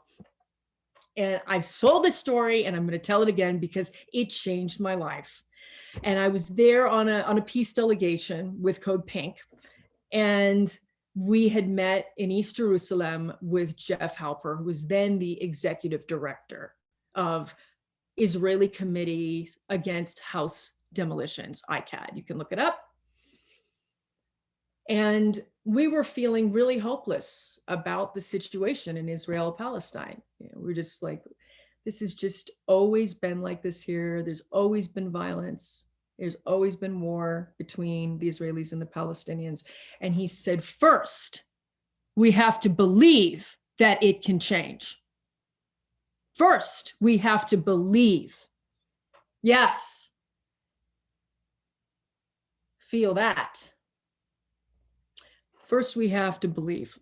A: And I've told this story and I'm going to tell it again because it changed my life. And I was there on a peace delegation with Code Pink. And we had met in East Jerusalem with Jeff Halper, who was then the executive director of Israeli Committees Against House Demolitions, ICAD. You can look it up. And we were feeling really hopeless about the situation in Israel, Palestine. We're just like, this has just always been like this here. There's always been violence. There's always been war between the Israelis and the Palestinians. And he said, first, we have to believe that it can change. First, we have to believe. Yes. Feel that. First, we have to believe.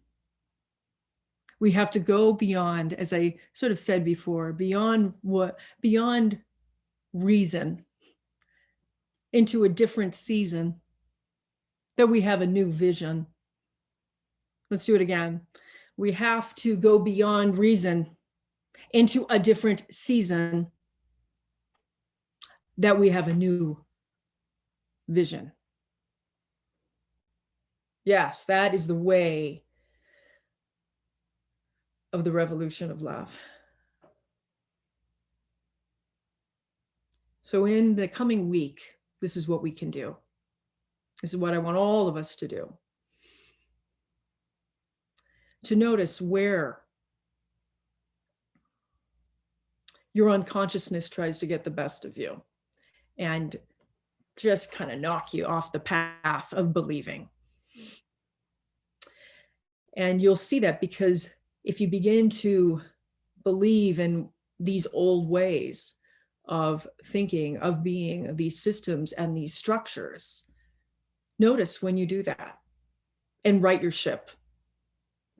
A: We have to go beyond, as I sort of said before, beyond reason, into a different season, that we have a new vision. Let's do it again. We have to go beyond reason into a different season, that we have a new vision. Yes, that is the way of the revolution of love. So in the coming week, this is what we can do. This is what I want all of us to do. To notice where your unconsciousness tries to get the best of you and just kind of knock you off the path of believing. And you'll see that because if you begin to believe in these old ways of thinking, of being, of these systems and these structures, notice when you do that and right your ship.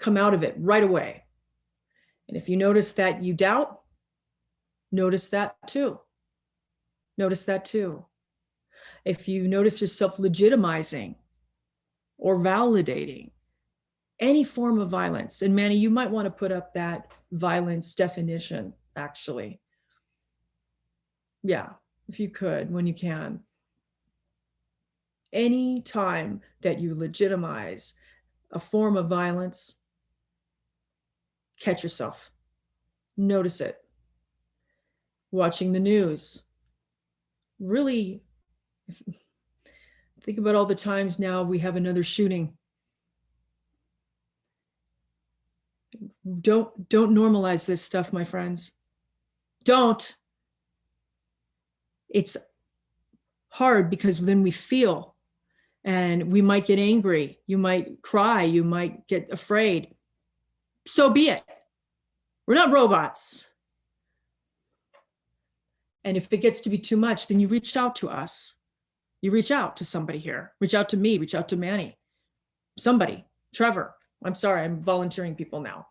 A: Come out of it right away. And if you notice that you doubt, notice that too. Notice that too. If you notice yourself legitimizing or validating any form of violence, and Manny, you might want to put up that violence definition, actually. Yeah, if you could, when you can. Any time that you legitimize a form of violence, catch yourself. Notice it. Watching the news. Really, think about all the times now we have another shooting. Don't normalize this stuff, my friends. Don't. It's hard because then we feel and we might get angry. You might cry. You might get afraid. So be it. We're not robots. And if it gets to be too much, then you reach out to us. You reach out to somebody here. Reach out to me. Reach out to Manny. Somebody. Trevor. I'm sorry, I'm volunteering people now.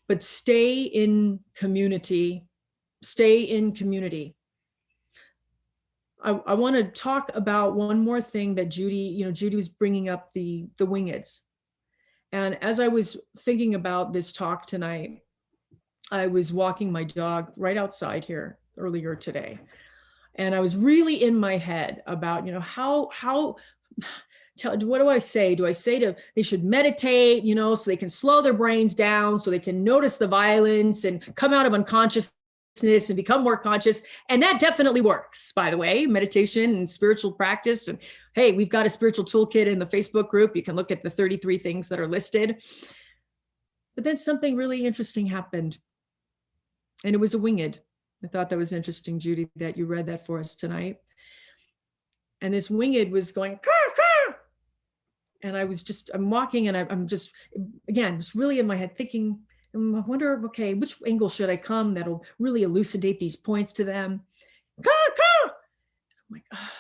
A: But stay in community. Stay in community. I want to talk about one more thing that Judy was bringing up the wingeds. And as I was thinking about this talk tonight, I was walking my dog right outside here earlier today. And I was really in my head about, what do I say? Do I say they should meditate, so they can slow their brains down, so they can notice the violence and come out of unconsciousness and become more conscious? And that definitely works, by the way, meditation and spiritual practice. And hey, we've got a spiritual toolkit in the Facebook group. You can look at the 33 things that are listed. But then something really interesting happened. And it was a winged. I thought that was interesting, Judy, that you read that for us tonight. And this winged was going, "Caw, caw." And I'm walking and I'm just, again, just really in my head thinking, I wonder, okay, which angle should I come that'll really elucidate these points to them? I'm like, ah.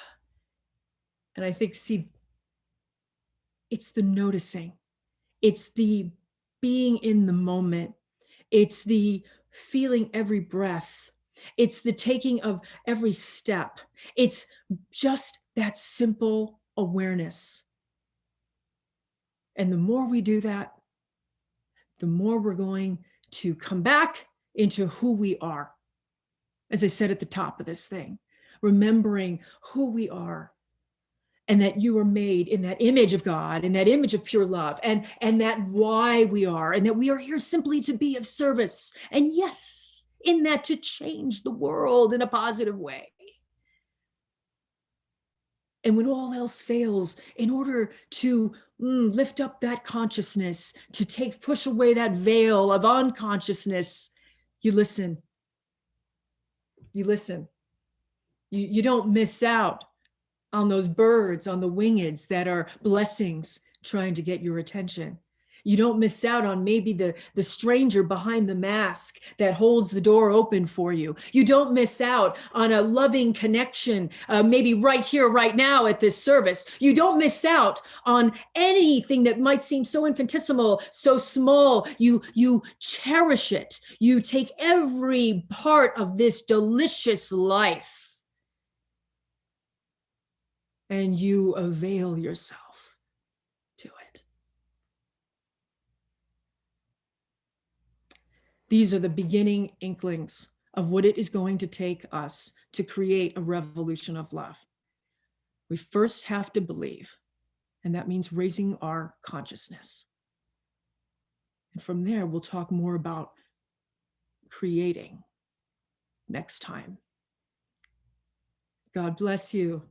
A: And I think, see, it's the noticing. It's the being in the moment. It's the feeling every breath. It's the taking of every step. It's just that simple awareness. And the more we do that, the more we're going to come back into who we are. As I said at the top of this thing, remembering who we are, and that you are made in that image of God, in that image of pure love, and that why we are, and that we are here simply to be of service. And yes, in that to change the world in a positive way. And when all else fails, in order to lift up that consciousness, to push away that veil of unconsciousness, you listen. You listen. You don't miss out on those birds on the wingeds that are blessings trying to get your attention. You don't miss out on maybe the stranger behind the mask that holds the door open for you. You don't miss out on a loving connection, maybe right here, right now at this service. You don't miss out on anything that might seem so infinitesimal, so small. You cherish it. You take every part of this delicious life and you avail yourself to it. These are the beginning inklings of what it is going to take us to create a revolution of love. We first have to believe, and that means raising our consciousness. And from there, we'll talk more about creating next time. God bless you.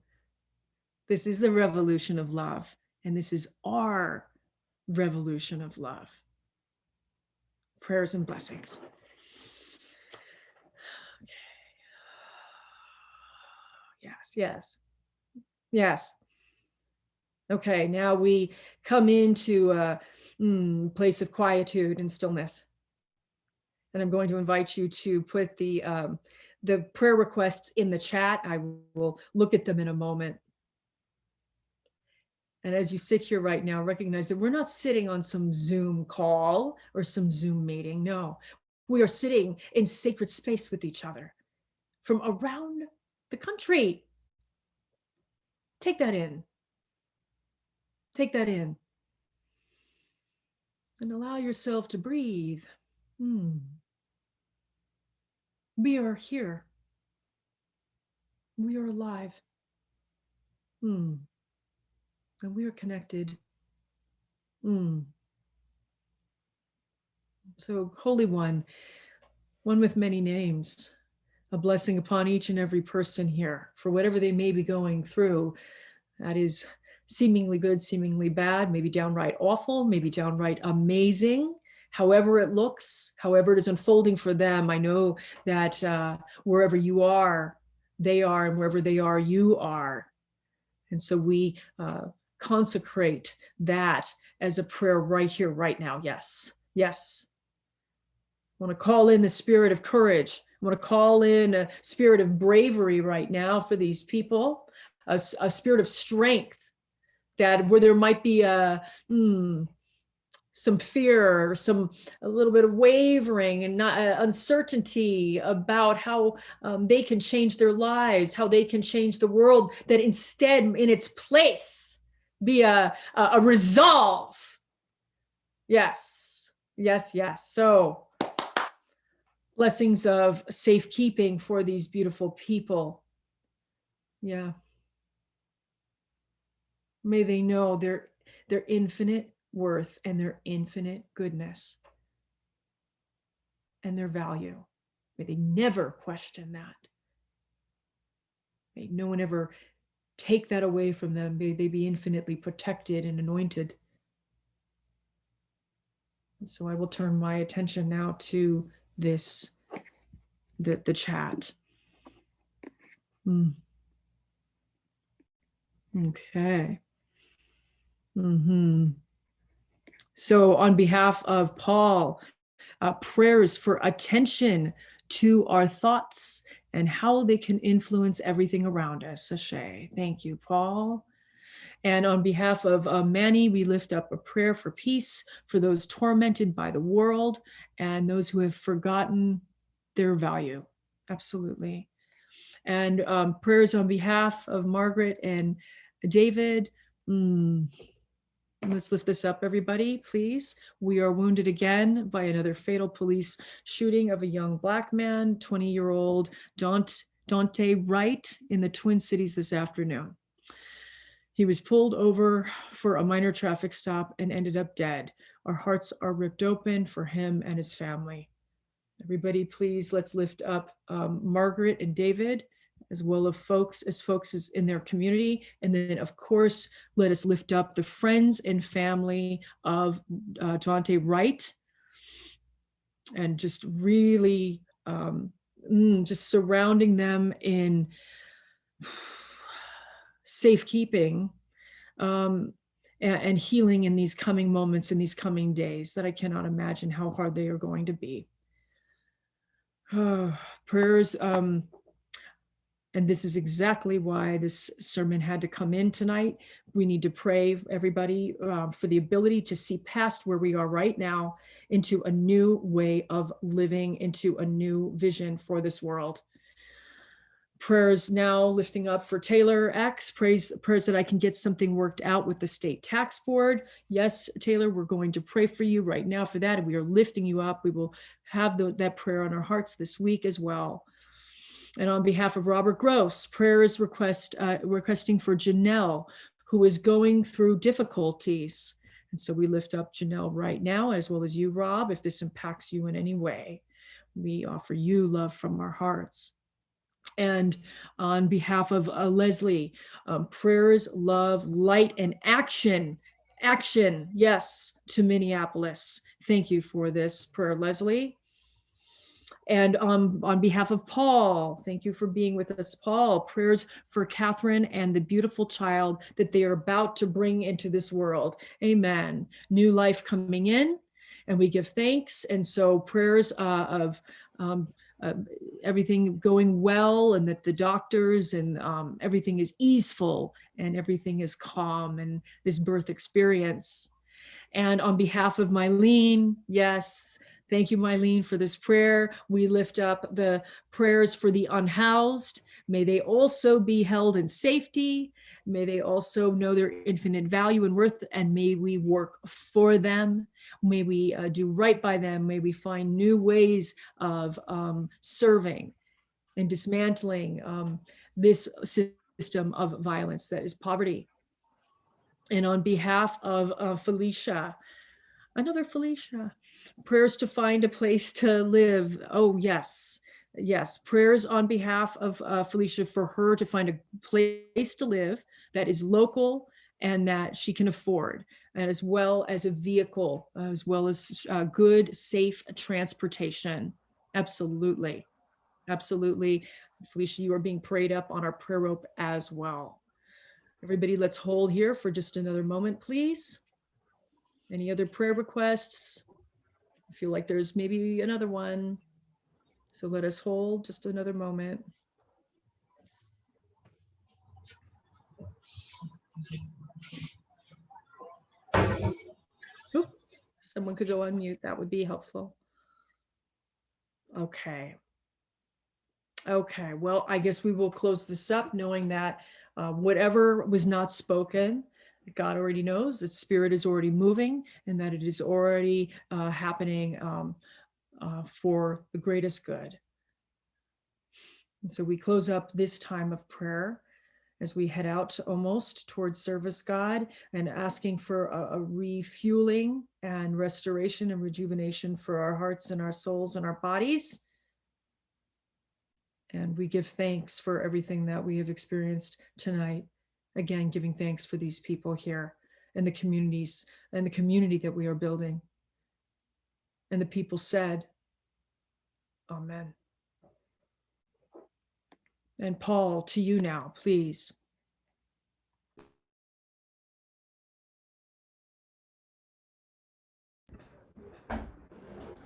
A: This is the revolution of love, and this is our revolution of love. Prayers and blessings. Okay. Yes. Okay, now we come into a place of quietude and stillness. And I'm going to invite you to put the prayer requests in the chat. I will look at them in a moment. And as you sit here right now, recognize that we're not sitting on some Zoom call or some Zoom meeting. No, we are sitting in sacred space with each other from around the country. Take that in. Take that in. And allow yourself to breathe. We are here. We are alive. And we are connected. So, Holy One with many names, a blessing upon each and every person here for whatever they may be going through. That is seemingly good, seemingly bad, maybe downright awful, maybe downright amazing. However it looks, however it is unfolding for them, I know that wherever you are, they are, and wherever they are, you are. And so we consecrate that as a prayer right here, right now. Yes. I want to call in the spirit of courage. I want to call in a spirit of bravery right now for these people, a spirit of strength, that where there might be some fear, a little bit of wavering and uncertainty about how they can change their lives, how they can change the world, that instead in its place be a resolve. Yes. So blessings of safekeeping for these beautiful people. Yeah. May they know their infinite worth and their infinite goodness and their value. May they never question that. May no one ever take that away from them. May they be infinitely protected and anointed. And so I will turn my attention now to this, the chat. Okay. So on behalf of Paul, prayers for attention to our thoughts and how they can influence everything around us. Ashe. Thank you, Paul. And on behalf of Manny, we lift up a prayer for peace for those tormented by the world and those who have forgotten their value. Absolutely. And prayers on behalf of Margaret and David. Let's lift this up, everybody, please. We are wounded again by another fatal police shooting of a young Black man, 20-year-old Dante Wright, in the Twin Cities this afternoon. He was pulled over for a minor traffic stop and ended up dead. Our hearts are ripped open for him and his family. Everybody, please, let's lift up Margaret and David, as well as folks is in their community. And then, of course, let us lift up the friends and family of Dante Wright, and just really just surrounding them in safekeeping and healing in these coming moments, in these coming days that I cannot imagine how hard they are going to be. Prayers, and this is exactly why this sermon had to come in tonight. We need to pray, everybody, for the ability to see past where we are right now into a new way of living, into a new vision for this world. Prayers now lifting up for Taylor X, prayers that I can get something worked out with the state tax board. Yes, Taylor, we're going to pray for you right now for that, and we are lifting you up. We will have that prayer on our hearts this week as well. And on behalf of Robert Gross, prayers requesting for Janelle, who is going through difficulties. And so we lift up Janelle right now, as well as you, Rob, if this impacts you in any way. We offer you love from our hearts. And on behalf of Leslie, prayers, love, light, and action, yes, to Minneapolis. Thank you for this prayer, Leslie. And on behalf of Paul, thank you for being with us, Paul. Prayers for Catherine and the beautiful child that they are about to bring into this world. Amen. New life coming in, and we give thanks. And so prayers of everything going well, and that the doctors and everything is easeful and everything is calm in this birth experience. And on behalf of Mylene, yes, thank you, Mylene, for this prayer. We lift up the prayers for the unhoused. May they also be held in safety. May they also know their infinite value and worth, and may we work for them. May we do right by them. May we find new ways of serving and dismantling this system of violence that is poverty. And on behalf of Felicia, another Felicia, prayers to find a place to live. Oh, yes. Yes, prayers on behalf of Felicia for her to find a place to live that is local and that she can afford, and as well as a vehicle, as well as good, safe transportation. Absolutely. Absolutely. Felicia, you are being prayed up on our prayer rope as well. Everybody, let's hold here for just another moment, please. Any other prayer requests? I feel like there's maybe another one. So let us hold just another moment. Oop, someone could go on mute. That would be helpful. Okay. Okay, well, I guess we will close this up knowing that whatever was not spoken, God already knows that spirit is already moving and that it is already happening for the greatest good. And so we close up this time of prayer as we head out almost towards service, God, and asking for a refueling and restoration and rejuvenation for our hearts and our souls and our bodies. And we give thanks for everything that we have experienced tonight. Again, giving thanks for these people here and the communities and the community that we are building. And the people said, Amen. And Paul, to you now, please.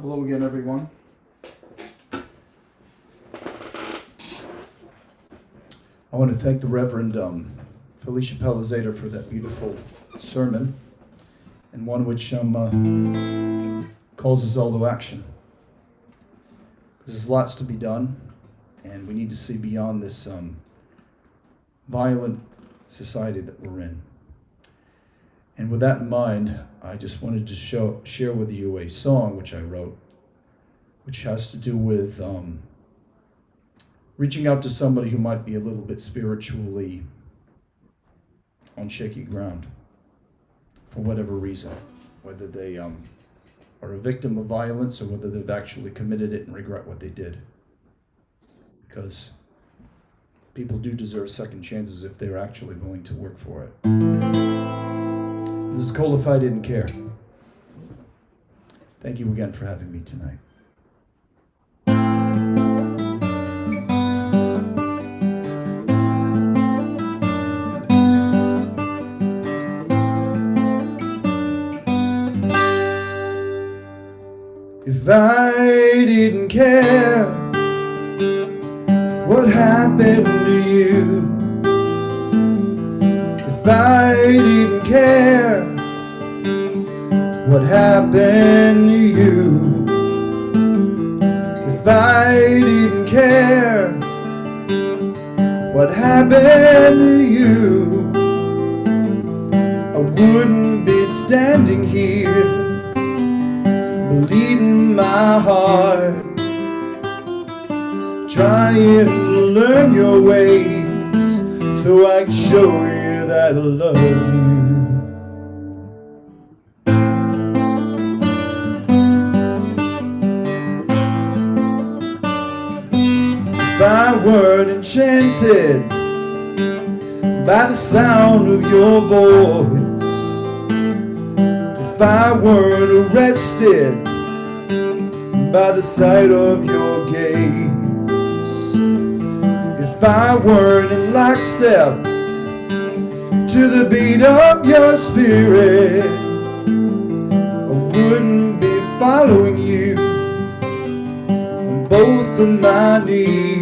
B: Hello again, everyone. I want to thank the Reverend Felicia Palizader for that beautiful sermon, and one which calls us all to action. There's lots to be done, and we need to see beyond this violent society that we're in. And with that in mind, I just wanted to share with you a song which I wrote, which has to do with reaching out to somebody who might be a little bit spiritually on shaky ground for whatever reason, whether they are a victim of violence or whether they've actually committed it and regret what they did. Because people do deserve second chances if they're actually willing to work for it. This is called If I Didn't Care. Thank you again for having me tonight. If I didn't care what happened to you, if I didn't care what happened to you, if I didn't care what happened to you, I wouldn't be standing here bleeding my heart, trying to learn your ways so I can show you that I love you. If I weren't enchanted by the sound of your voice, if I weren't arrested by the sight of your gaze, if I weren't in lockstep to the beat of your spirit, I wouldn't be following you on both of my knees,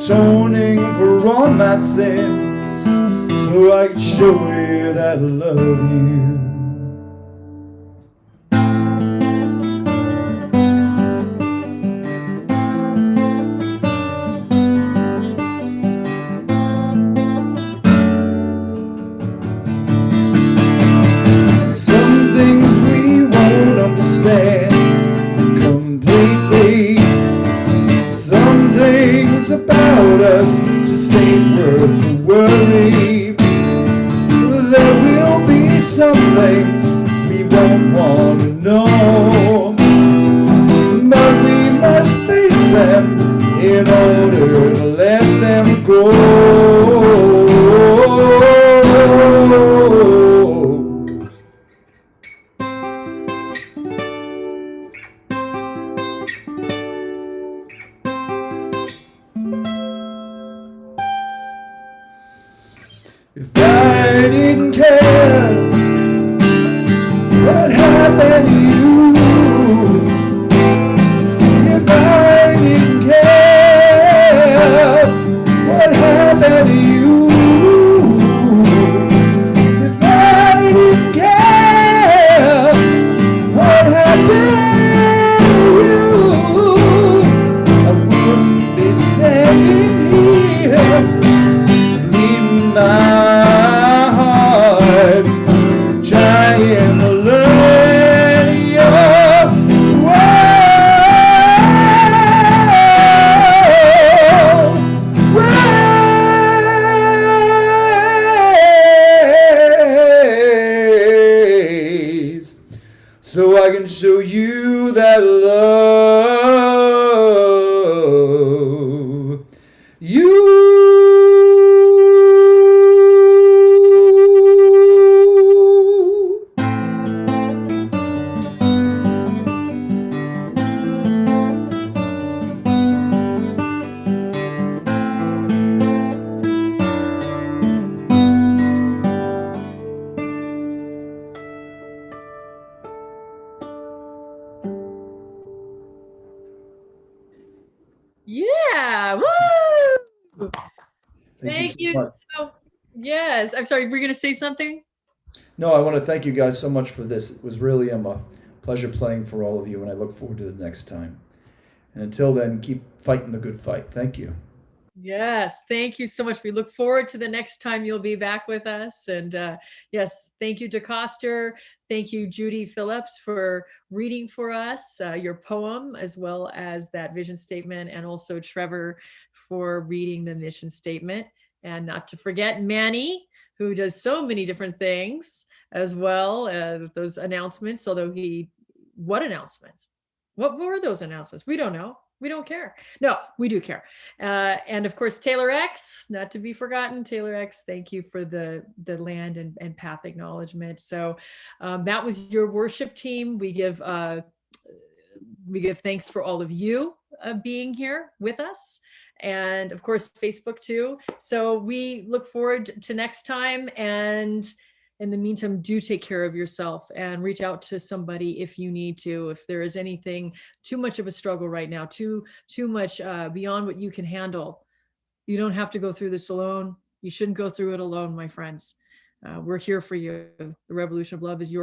B: atoning for all my sins so I can show you that I love you. Completely. Some things about us just ain't worth the worry. There will be some things we won't want to know, but we must face them in order to let them go. If I didn't care what happened to you, if I didn't care what happened to you, if I didn't care what happened to you, I wouldn't be standing here bleeding my heart,
A: Thank
B: so
A: you.
B: much.
A: So, yes, I'm sorry, we're going to say something?
B: No, I want to thank you guys so much for this. It was really a pleasure playing for all of you, and I look forward to the next time. And until then, keep fighting the good fight. Thank you.
A: Yes, thank you so much. We look forward to the next time you'll be back with us. And yes, thank you, DeCoster. Thank you, Judy Phillips, for reading for us your poem, as well as that vision statement, and also Trevor for reading the mission statement. And not to forget Manny, who does so many different things as well, those announcements, although what announcements? What were those announcements? We don't know. We don't care. No, we do care. And of course, Taylor X, not to be forgotten. Taylor X, thank you for the land and path acknowledgement. So that was your worship team. We give thanks for all of you being here with us. And of course, Facebook too. So we look forward to next time. And in the meantime, do take care of yourself and reach out to somebody if you need to. If there is anything too much of a struggle right now, too much beyond what you can handle, you don't have to go through this alone. You shouldn't go through it alone, my friends. We're here for you. The Revolution of Love is your